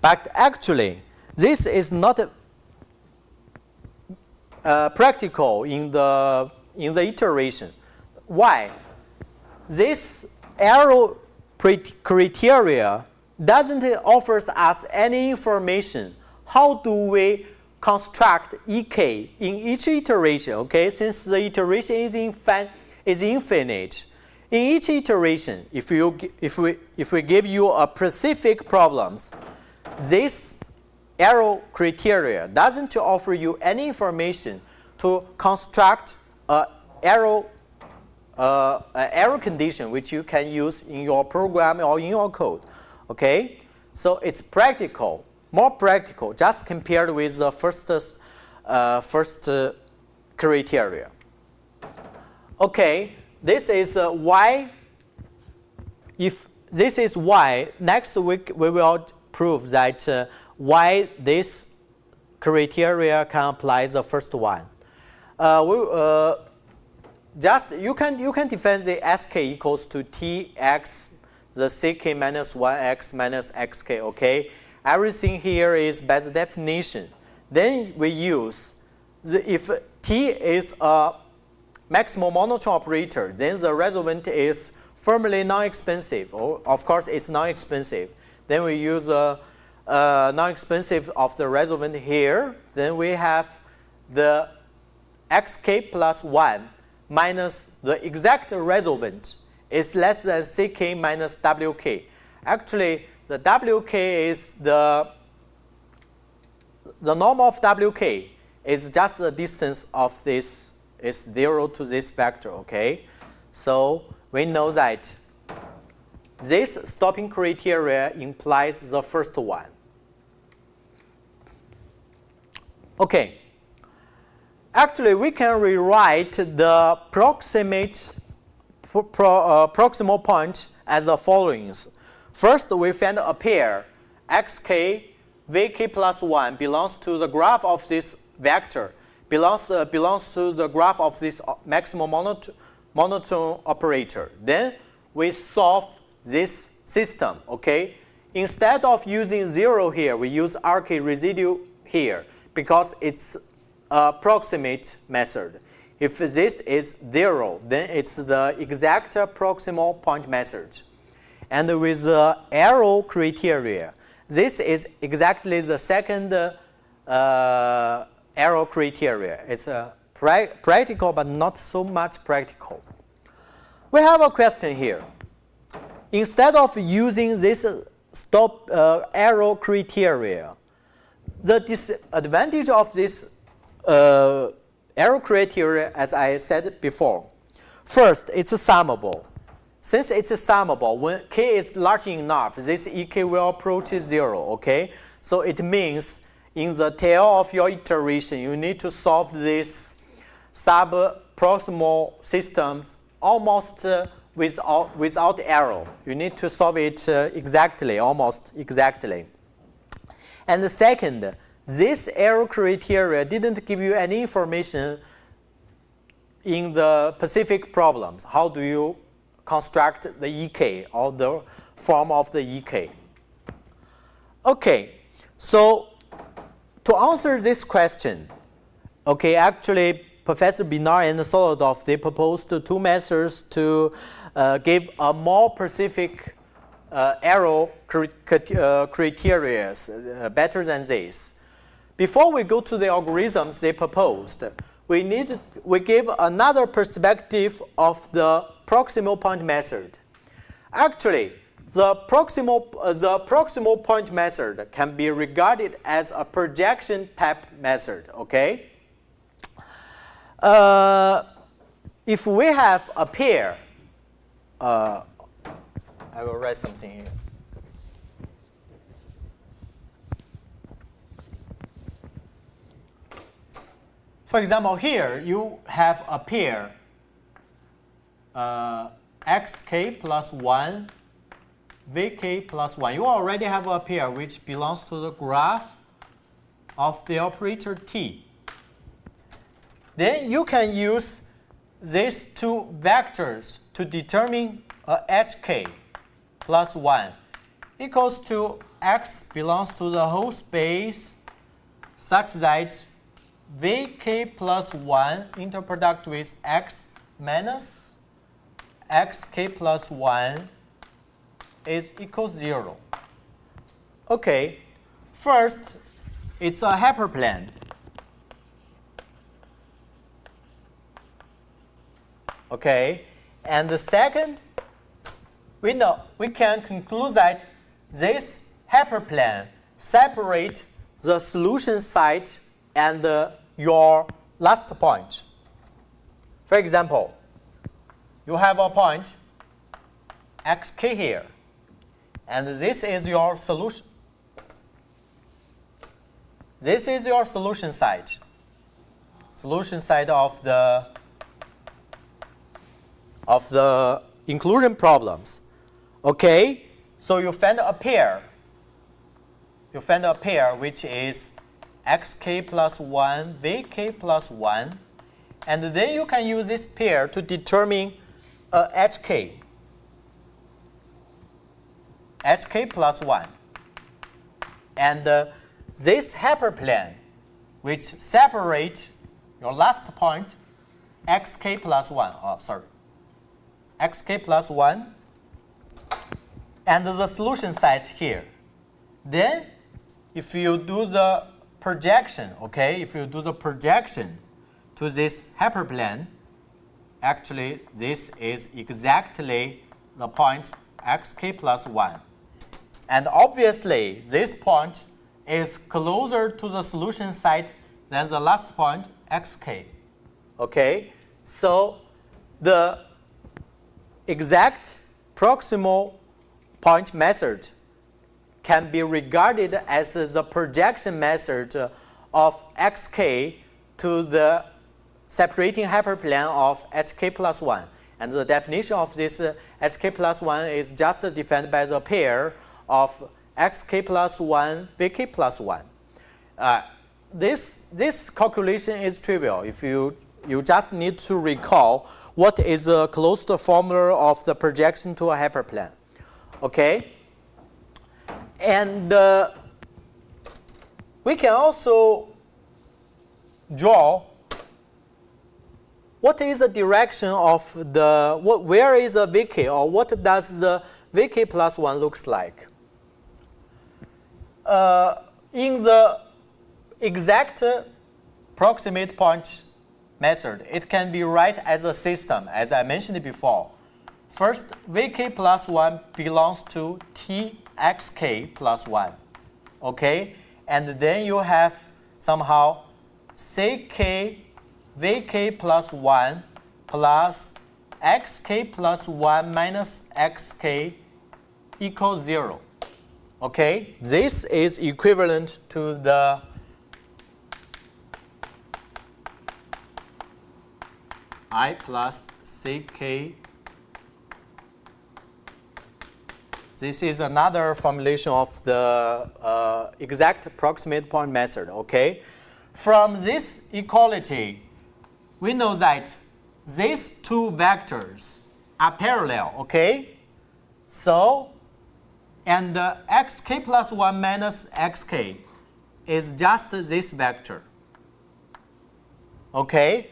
But actually, this is not practical in the iteration. Why? This error criteria doesn't offer us any information. How do we construct ek in each iteration? Okay, since the iteration is infinite. In each iteration, if we give you a specific problems, this error criteria doesn't offer you any information to construct an error condition which you can use in your program or in your code. Okay, so it's practical, more practical, just compared with the first criteria. Okay, this is why. If this is why, next week we will prove that why this criteria can apply the first one. Just you can define the sk equals to tx, the ck minus 1x minus xk. Okay, everything here is by the definition. Then we use if t is a maximal monotone operator, then the resultant is firmly non-expansive. Of course, it's non-expansive. Then we use a non-expansive of the resultant here. Then we have the xk plus 1 minus the exact resultant is less than ck minus wk. Actually, the wk is the norm of wk is just the distance of this is 0 to this vector, okay? So we know that this stopping criteria implies the first one. Okay. Actually, we can rewrite the proximal point as the following. First, we find a pair xk, vk plus 1 belongs to the graph of this vector, belongs to the graph of this maximal monotone operator. Then we solve this system, okay? Instead of using 0 here, we use rk residue here because it's approximate method. If this is 0, then it's the exact proximal point method. And with the arrow criteria, this is exactly the second arrow criteria. It's practical, but not so much practical. We have a question here. Instead of using this stop arrow criteria, the disadvantage of this arrow criteria, as I said before. First, it's summable. Since it's summable, when k is large enough, this ek will approach 0, okay? So it means in the tail of your iteration, you need to solve this sub-proximal systems almost without error. You need to solve it exactly, almost exactly. And the second, this error criteria didn't give you any information in the specific problems. How do you construct the EK or the form of the EK? Okay, so to answer this question, okay, actually Professor Binar and Solodov, they proposed two methods to give a more specific error criteria better than this. Before we go to the algorithms they proposed, we give another perspective of the proximal point method. Actually, the proximal point method can be regarded as a projection type method, okay? If we have a pair, I will write something here. For example, here you have a pair xk plus 1, vk plus 1. You already have a pair which belongs to the graph of the operator t. Then you can use these two vectors to determine hk plus 1 equals to x belongs to the whole space such that vk plus 1 interproduct with x minus xk plus 1 is equal 0. Okay, first it's a hyperplane. Okay, and the second, we can conclude that this hyperplane separate the solution site and your last point. For example, you have a point xk here, and this is your solution. This is your solution site. Solution site of the inclusion problems. Okay, so you find a pair. You find a pair which is xk plus 1, vk plus 1, and then you can use this pair to determine hk plus 1. And this hyperplane which separate your last point xk plus 1, xk plus 1, and the solution site here. Then if you do the projection, okay, if you do the projection to this hyperplane, actually this is exactly the point xk plus 1. And obviously this point is closer to the solution site than the last point xk. Okay, so the exact proximal point method can be regarded as the projection method of xk to the separating hyperplane of hk plus 1. And the definition of this hk plus 1 is just defined by the pair of xk plus 1, vk plus 1. This calculation is trivial. If you just need to recall what is the closed formula of the projection to a hyperplane. Okay? And we can also draw what is the direction of the, where is the vk, or what does the vk plus 1 looks like. In the exact proximate point method, it can be write as a system, as I mentioned before. First, vk plus 1 belongs to txk plus 1. Okay? And then you have somehow ck vk plus 1 plus xk plus 1 minus xk equals 0. Okay? This is equivalent to the I plus ck. This is another formulation of the exact approximate point method, okay? From this equality, we know that these two vectors are parallel, okay? So, and xk plus 1 minus xk is just this vector, okay?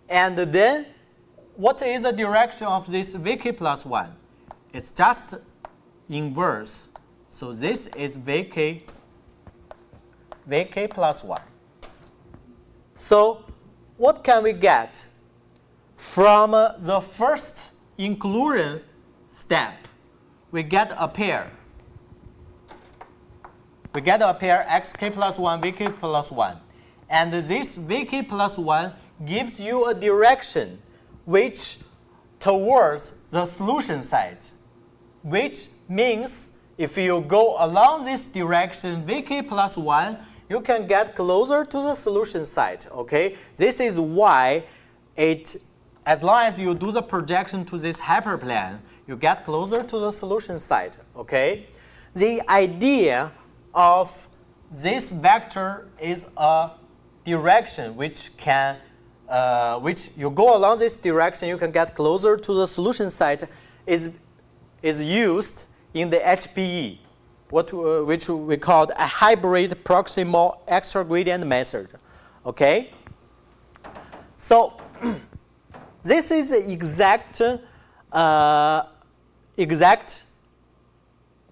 And then, what is the direction of this vk plus 1? It's just inverse. So this is vk plus 1. So what can we get from the first inclusion step? We get a pair. We get a pair xk plus 1, vk plus 1. And this vk plus 1 gives you a direction which towards the solution side, which means if you go along this direction, vk plus 1, you can get closer to the solution side, okay? This is why as long as you do the projection to this hyperplane, you get closer to the solution side, okay? The idea of this vector is a direction which you go along this direction, you can get closer to the solution side, is used in the HPE, which we call a hybrid proximal extra gradient method. Okay? So this is the exact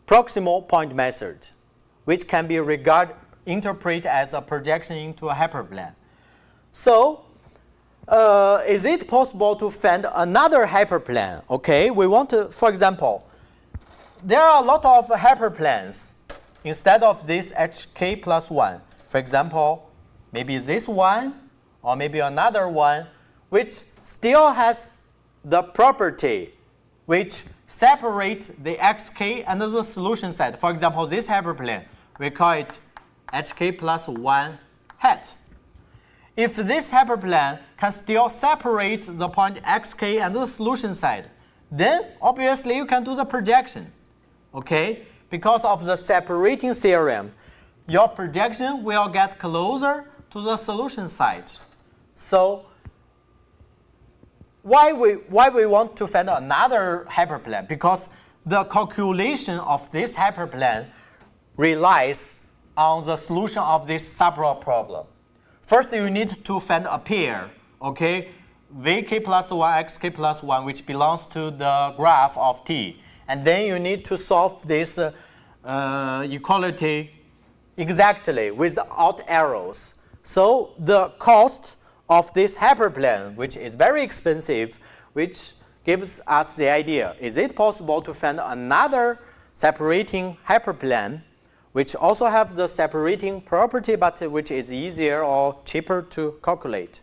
proximal point method, which can be interpreted as a projection into a hyperplane. So is it possible to find another hyperplane? Okay, we want to, for example, there are a lot of hyperplanes instead of this hk plus 1. For example, maybe this one or maybe another one which still has the property which separate the xk and the solution side. For example, this hyperplane, we call it hk plus 1 hat. If this hyperplane can still separate the point xk and the solution side, then obviously you can do the projection. Okay? Because of the separating theorem, your projection will get closer to the solution side. So why we want to find another hyperplane? Because the calculation of this hyperplane relies on the solution of this subrow problem. First, you need to find a pair, okay? Vk plus 1, xk plus 1, which belongs to the graph of T. And then you need to solve this equality exactly without arrows. So the cost of this hyperplane, which is very expensive, which gives us the idea, is it possible to find another separating hyperplane which also have the separating property but which is easier or cheaper to calculate?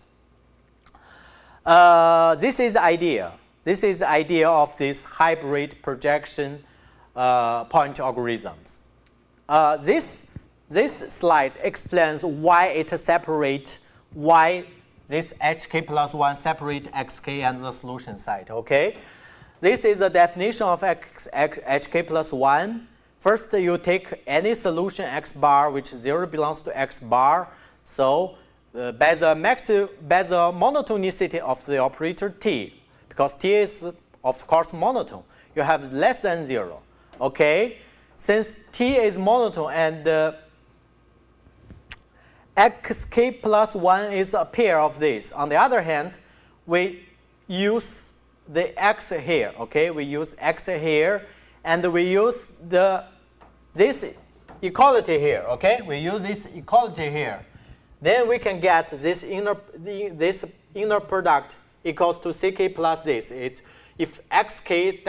This is the idea. This is the idea of this hybrid projection point algorithms. This slide explains why it separates, why this hk plus 1 separate xk and the solution side, okay? This is the definition of hk plus 1. First, you take any solution x bar, which 0 belongs to x bar. So by the monotonicity of the operator t, because t is, of course, monotone, you have less than 0. Okay? Since t is monotone and xk plus 1 is a pair of this. On the other hand, we use the x here. Okay? We use x here, and we use this equality here. Okay? We use this equality here. Then we can get this inner product equals to ck plus this. If xk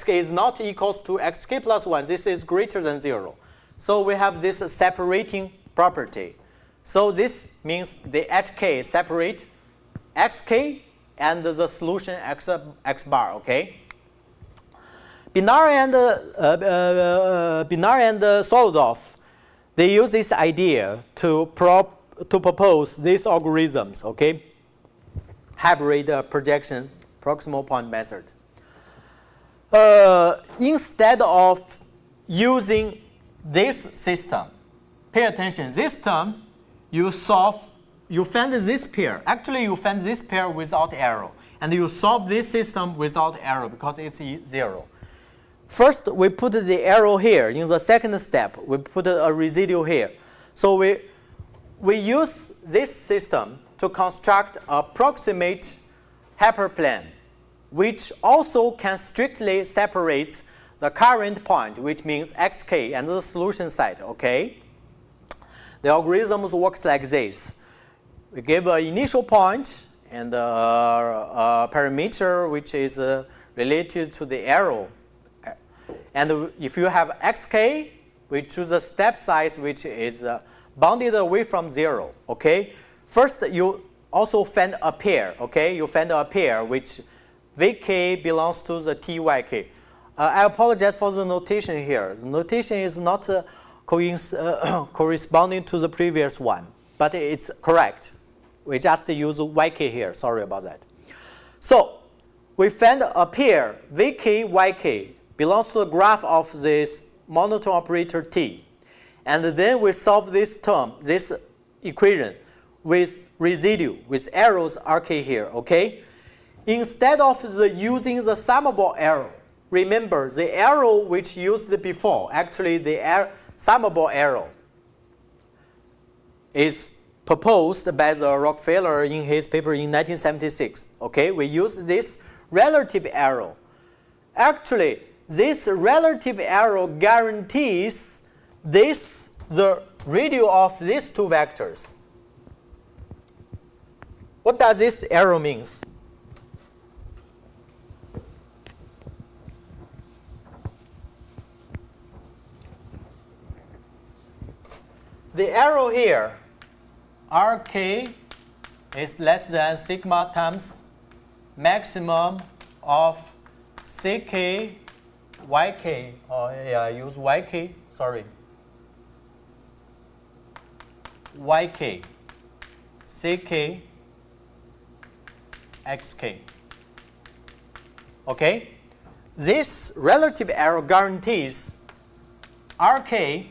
is not equals to xk plus 1, this is greater than 0. So we have this separating property. So this means the hk separate xk and the solution x bar. Okay. Binary and Solodov, they use this idea to propose these algorithms. Okay. hybrid projection proximal point method. Instead of using this system, pay attention, this term, you find this pair. Actually, you find this pair without arrow. And you solve this system without arrow because it's 0. First, we put the arrow here. In the second step, we put a residual here. So we use this system to construct a approximate hyperplane, which also can strictly separate the current point, which means xk, and the solution side, okay? The algorithm works like this. We give an initial point and a parameter which is related to the arrow. And if you have xk, we choose a step size which is bounded away from 0, okay? First, you also find a pair, okay? You find a pair which vk belongs to the tyk. I apologize for the notation here. The notation is not corresponding to the previous one, but it's correct. We just use yk here. Sorry about that. So we find a pair vk, yk belongs to the graph of this monotone operator t. And then we solve this term, this equation, with residue, with arrows rk here, okay? Instead of using the summable arrow, remember the arrow which used before, actually the summable arrow is proposed by the Rockefeller in his paper in 1976, okay? We use this relative arrow. Actually, this relative arrow guarantees the radius of these two vectors. What does this arrow means? The arrow here, rk, is less than sigma times maximum of ck, yk, use yk, sorry, yk, ck, xk. Okay? This relative arrow guarantees rk,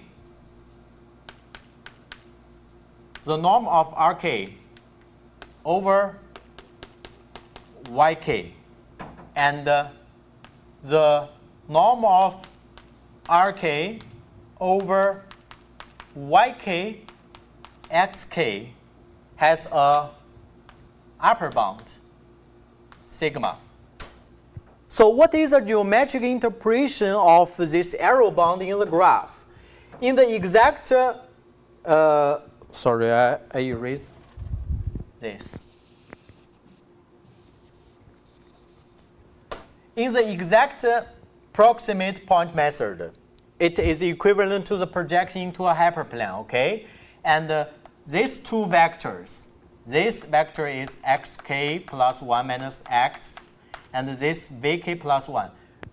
the norm of rk over yk, and the norm of rk over yk xk has a upper bound, sigma. So what is the geometric interpretation of this arrow bound in the graph? In the exact, sorry, I erased this. In the exact proximate point method, it is equivalent to the projection into a hyperplane, okay? And these two vectors, this vector is xk plus 1 minus x, and this vk plus 1,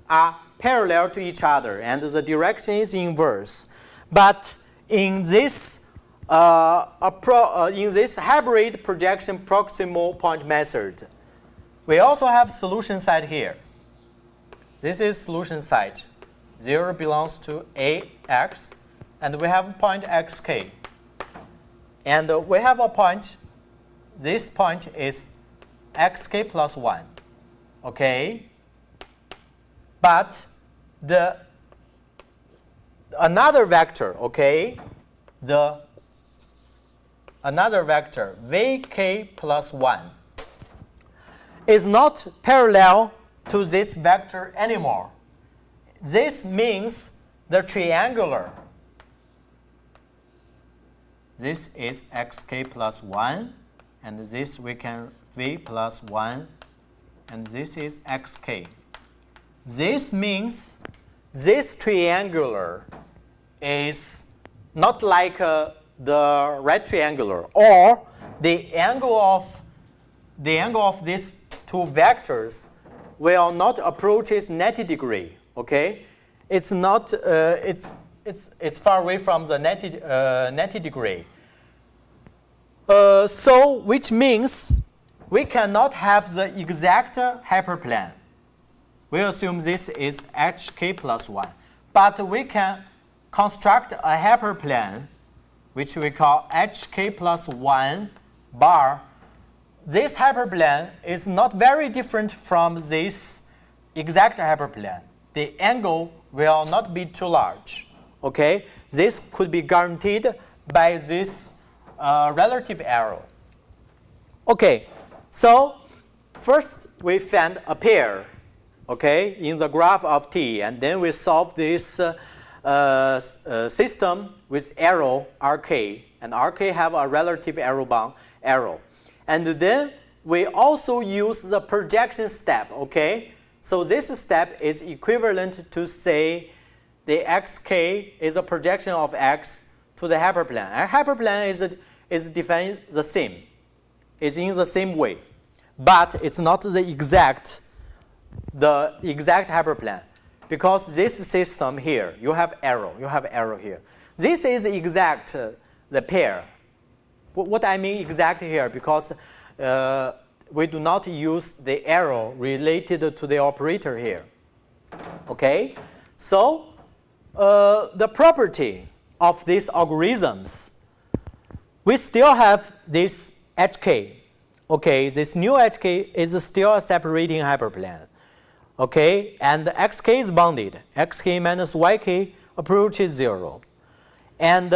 are parallel to each other, and the direction is inverse. But in this hybrid projection proximal point method, we also have solution side here. This is solution side. 0 belongs to ax, and we have point xk. And we have a point, this point is xk plus 1, okay? But another vector, okay? Another vector, vk plus 1, is not parallel to this vector anymore. This means the triangular. This is xk plus 1, and this we can v plus 1, and this is xk. This means this triangular is not like the right triangular, or the angle of these two vectors will not approach its 90 degree. Okay, it's not. It's far away from the 90 degree. So which means we cannot have the exact hyperplane. We assume this is hk plus 1. But we can construct a hyperplane, which we call hk plus 1 bar. This hyperplane is not very different from this exact hyperplane. The angle will not be too large. Okay? This could be guaranteed by this relative arrow. Okay, so first we find a pair, okay, in the graph of T, and then we solve this system with arrow Rk, and Rk have a relative arrow. And then we also use the projection step, okay? So this step is equivalent to say the xk is a projection of x to the hyperplane. A hyperplane is defined the same. It's in the same way. But it's not the exact hyperplane. Because this system here, you have arrow here. This is exact, the pair. What I mean exact here, because we do not use the arrow related to the operator here. Okay? So, the property of these algorithms, we still have this hk. Okay, this new hk is still a separating hyperplane. Okay, and xk is bounded. Xk minus yk approaches 0. And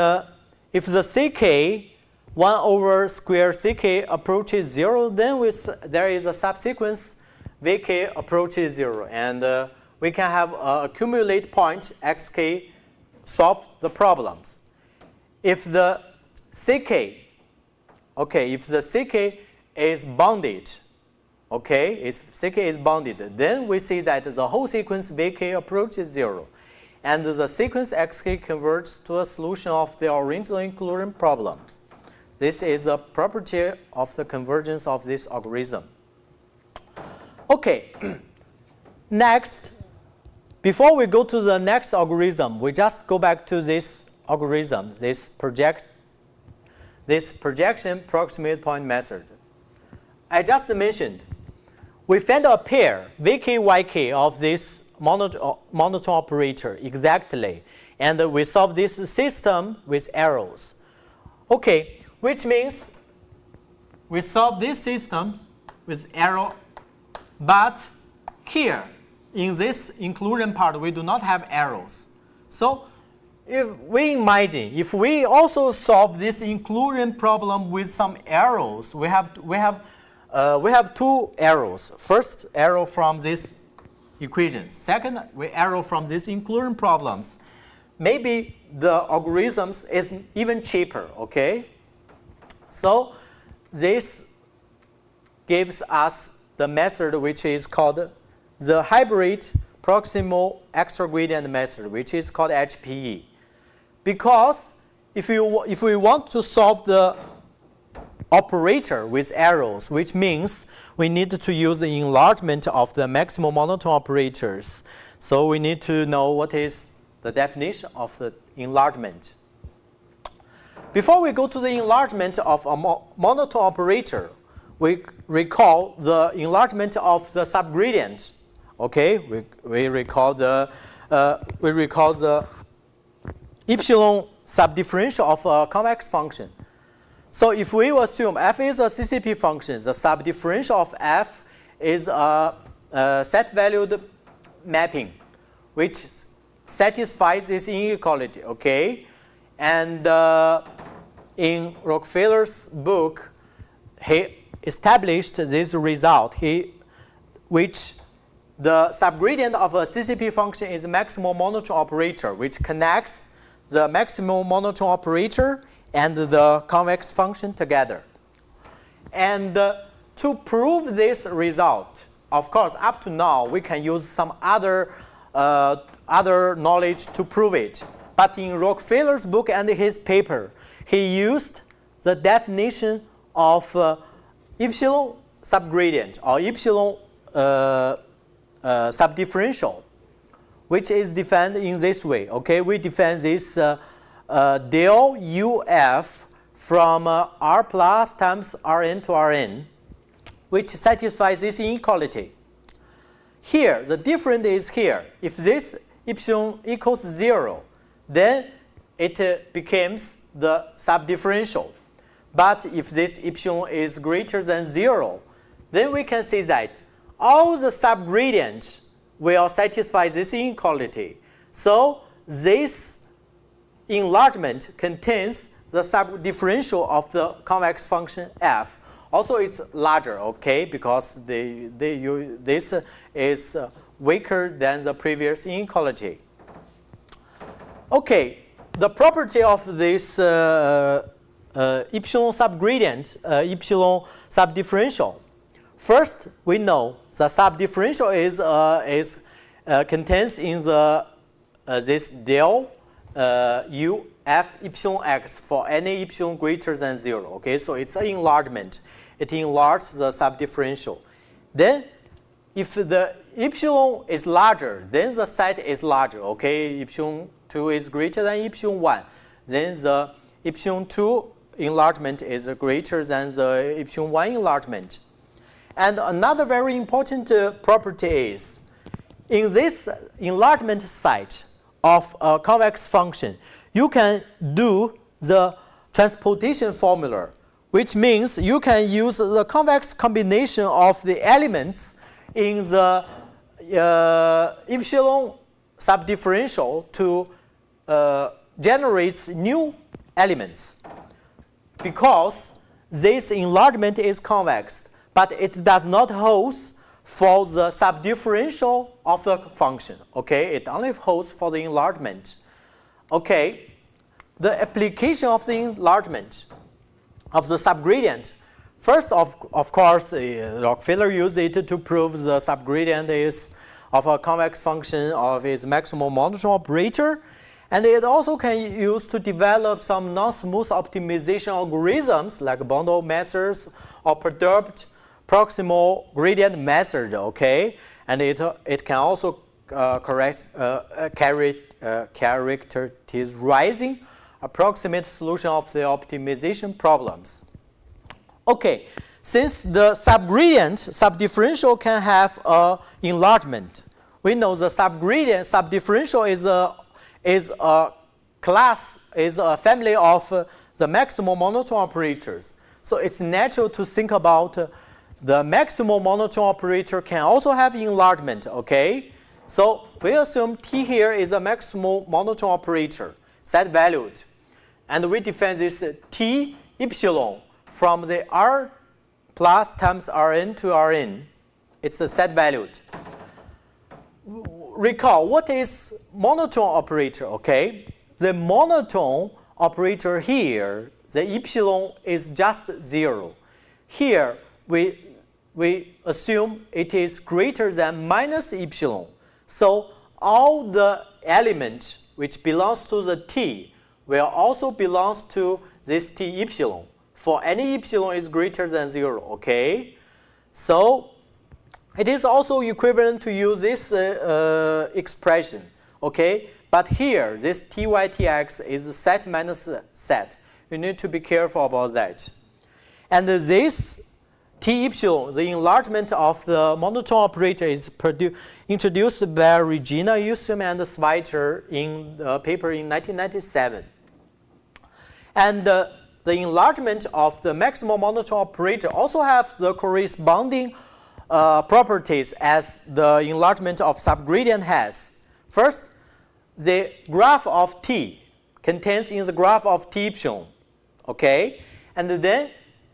if the ck 1 over square ck approaches 0, then there is a subsequence vk approaches 0. And we can have accumulate point xk solve the problems. If the ck, okay, if the ck is bounded, okay, if ck is bounded, then we see that the whole sequence vk approaches 0. And the sequence xk converges to a solution of the original equilibrium problems. This is a property of the convergence of this algorithm. Okay, next, before we go to the next algorithm, we just go back to this algorithm, this projection proximate point method. I just mentioned, we find a pair, vk, yk, of this monotone operator exactly, and we solve this system with arrows. Okay, which means we solve this system with arrow, but here, in this inclusion part, we do not have arrows. So if we imagine, if we also solve this inclusion problem with some arrows, we have two arrows. First arrow from this equation. Second, we arrow from this inclusion problems. Maybe the algorithms is even cheaper, okay? So this gives us the method which is called the hybrid proximal extra gradient method, which is called HPE. Because if we want to solve the operator with arrows, which means we need to use the enlargement of the maximal monotone operators. So we need to know what is the definition of the enlargement. Before we go to the enlargement of a monotone operator, we recall the enlargement of the subgradient. Okay, we recall the epsilon subdifferential of a convex function. So if we assume f is a CCP function, the subdifferential of f is a set-valued mapping, which satisfies this inequality. Okay, and in Rockefeller's book, he established this result, which the subgradient of a CCP function is a maximal monotone operator, which connects the maximal monotone operator and the convex function together. And to prove this result, of course, up to now, we can use some other knowledge to prove it. But in Rockefeller's book and his paper, he used the definition of epsilon subgradient or epsilon subdifferential, which is defined in this way. Okay, we define this del UF from R plus times Rn to Rn, which satisfies this inequality. Here, the difference is here. If this epsilon equals 0, then it becomes the subdifferential. But if this epsilon is greater than 0, then we can say that all the subgradients will satisfy this inequality. So this enlargement contains the subdifferential of the convex function f. Also, it's larger, okay, because this is weaker than the previous inequality. Okay, the property of this epsilon subgradient, epsilon subdifferential. First, we know the subdifferential is contains in the this del u f epsilon x for any epsilon greater than 0. Okay, so it's an enlargement. It enlarges the subdifferential. Then, if the epsilon is larger, then the set is larger. Okay, epsilon 2 is greater than epsilon 1. Then the epsilon 2 enlargement is greater than the epsilon 1 enlargement. And another very important property is, in this enlargement set of a convex function, you can do the transportation formula, which means you can use the convex combination of the elements in the epsilon subdifferential to generate new elements. Because this enlargement is convex, but it does not hold for the subdifferential of the function. Okay, it only holds for the enlargement. Okay, the application of the enlargement of the subgradient. First, of course, Rockefeller used it to prove the subgradient is of a convex function of its maximal monotone operator. And it also can be used to develop some non-smooth optimization algorithms like bundle methods or perturbed proximal gradient method, okay? And it can also characterizing approximate solution of the optimization problems. Okay, since the subdifferential can have a enlargement, we know the subdifferential is a family of the maximal monotone operators. So it's natural to think about the maximal monotone operator can also have enlargement, okay? So we assume T here is a maximal monotone operator, set valued. And we define this T epsilon from the R plus times Rn to Rn. It's a set valued. Recall, what is monotone operator, okay? The monotone operator here, the epsilon is just 0. Here, we assume it is greater than minus epsilon. So all the elements which belongs to the T will also belongs to this T epsilon. For any epsilon is greater than 0, okay? So it is also equivalent to use this expression, okay? But here, this Ty/Tx is set minus set. You need to be careful about that. And this T epsilon, the enlargement of the monotone operator, is introduced by Regina Usum and Zweiter in the paper in 1997. And the enlargement of the maximal monotone operator also has the corresponding properties as the enlargement of subgradient has. First, the graph of T contains in the graph of T epsilon, okay? And then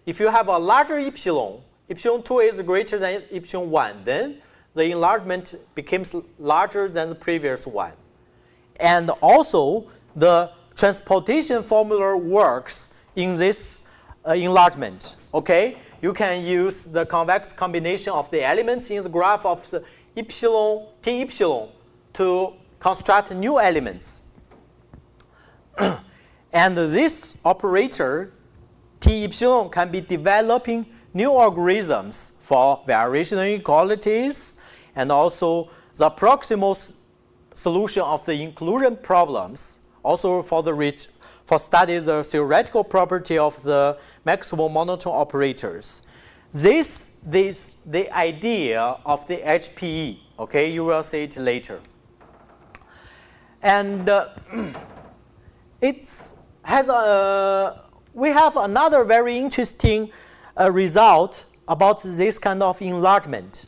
if you have a larger epsilon, epsilon 2 is greater than epsilon 1, then the enlargement becomes larger than the previous one. And also, the transportation formula works in this enlargement, okay? You can use the convex combination of the elements in the graph of the epsilon, T epsilon, to construct new elements. And this operator, T epsilon, can be developing new algorithms for variational inequalities and also the proximal solution of the inclusion problems, also for study the theoretical property of the maximal monotone operators. the idea of the HPE. Okay, you will see it later. And we have another very interesting result about this kind of enlargement.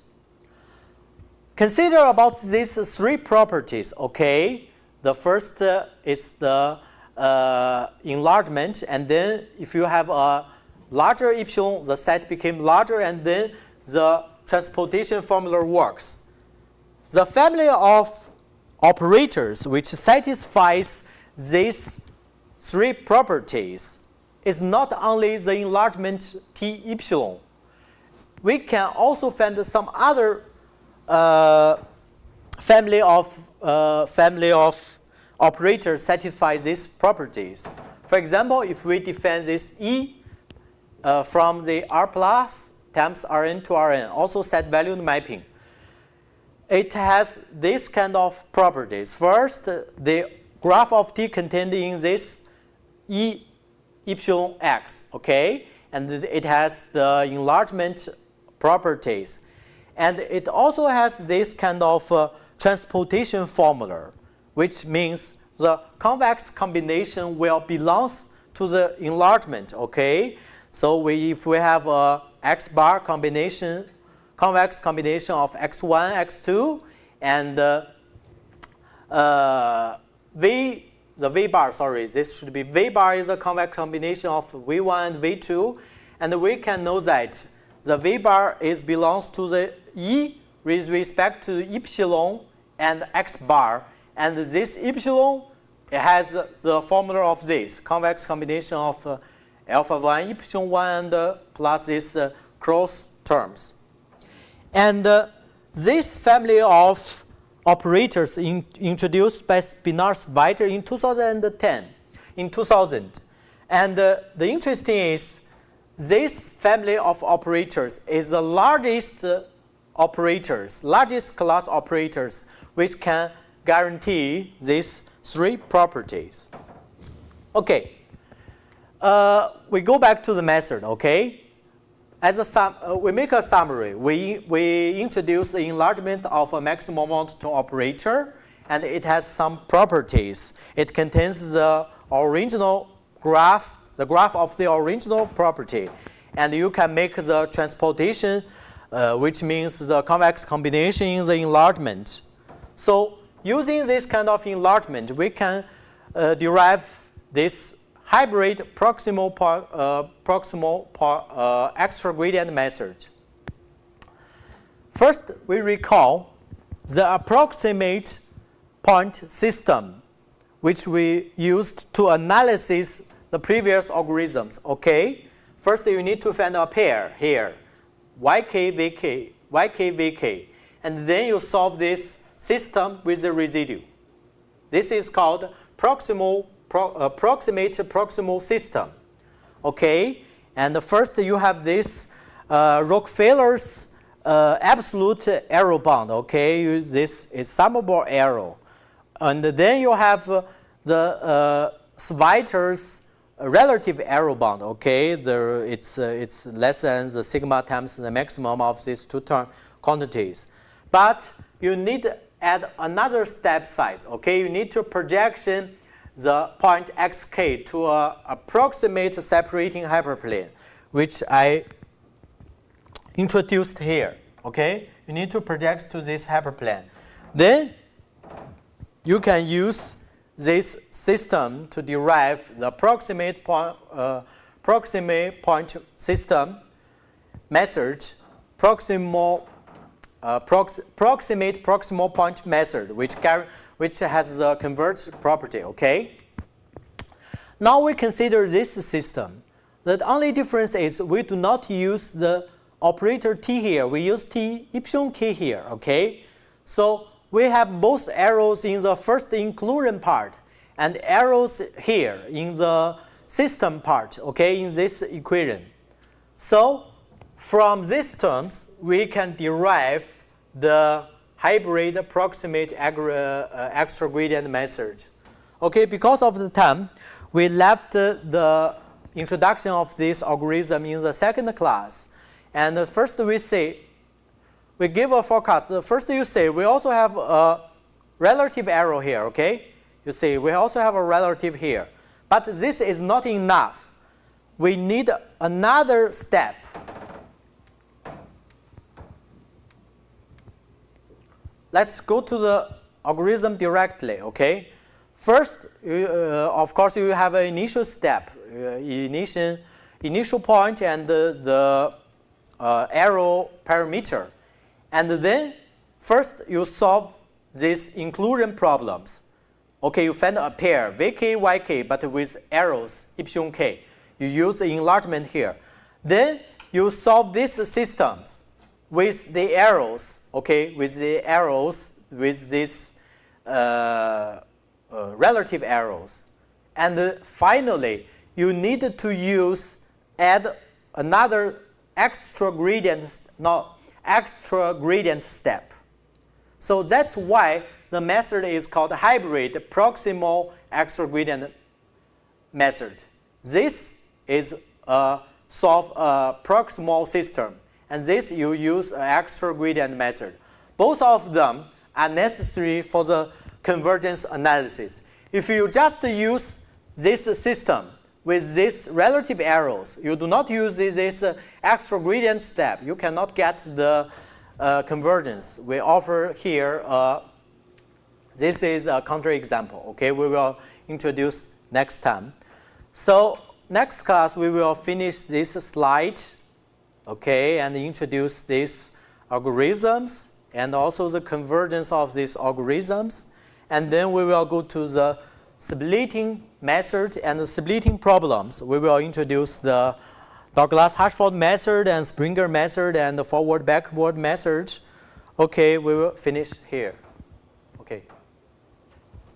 Consider about these three properties. Okay, the first is the enlargement, and then if you have a larger epsilon, the set became larger, and then the transportation formula works. The family of operators which satisfies these three properties is not only the enlargement T epsilon. We can also find some other family of operators satisfy these properties. For example, if we define this E from the R plus times Rn to Rn, also set valued mapping, it has this kind of properties. First, the graph of T contained in this E epsilon x, okay, and it has the enlargement properties, and it also has this kind of transportation formula, which means the convex combination will belongs to the enlargement. Okay, so if we have a x bar combination, convex combination of x1, x2, and the V bar, sorry, this should be V bar is a convex combination of V1 and V2, and we can know that the V bar belongs to the E with respect to epsilon and x bar, and this epsilon has the formula of this convex combination of alpha 1, epsilon 1, and plus this cross terms. And this family of operators introduced by Spinars-Weiter in 2000. And the interesting is this family of operators is the largest class operators which can guarantee these three properties. Okay, we go back to the method. Okay, as we make a summary. We introduce the enlargement of a maximum monotone operator, and it has some properties. It contains the original graph, the graph of the original property, and you can make the transportation, which means the convex combination in the enlargement. So using this kind of enlargement, we can derive this hybrid proximal extra gradient method. First, we recall the approximate point system, which we used to analyze the previous algorithms. Okay, first you need to find a pair here, yk, vk, and then you solve this system with the residue. This is called approximate proximal system. Okay, and first you have this Rockefeller's absolute error bound. Okay, this is summable error, and then you have the Weiter's relative error bound. Okay, it's less than the sigma times the maximum of these two quantities, but you need to add another step size. Okay, you need to projection the point xk to an approximate separating hyperplane, which I introduced here. Okay, you need to project to this hyperplane. Then you can use this system to derive the approximate point system method, approximate proximal point method, which has the converged property. Okay. Now we consider this system. The only difference is we do not use the operator t here. We use t epsilon k here. Okay. So we have both arrows in the first inclusion part and arrows here in the system part. Okay, in this equation. So from these terms, we can derive the hybrid approximate extra gradient method. Okay, because of the time, we left the introduction of this algorithm in the second class, And first we say, we give a forecast. First you say, we also have a relative error here, okay? You see, we also have a relative here. But this is not enough. We need another step. Let's go to the algorithm directly, okay? First, of course, you have an initial step, initial point and the error parameter. And then, first, you solve these inclusion problems. Okay, you find a pair, vk, yk, but with arrows, epsilon k. You use the enlargement here. Then, you solve these systems with the arrows, okay, with the arrows, with these relative arrows. And finally, you need to add another extra gradient step. So that's why the method is called hybrid proximal extra gradient method. This is solve a proximal system, and this you use an extra gradient method. Both of them are necessary for the convergence analysis. If you just use this system with these relative arrows, you do not use this extra gradient step, you cannot get the convergence. We offer here, this is a counterexample, okay? We will introduce next time. So next class, we will finish this slide, okay, and introduce these algorithms and also the convergence of these algorithms. And then we will go to the splitting method and the splitting problems. We will introduce the Douglas-Hatchford method and Springer method and the forward-backward method. Okay, we will finish here.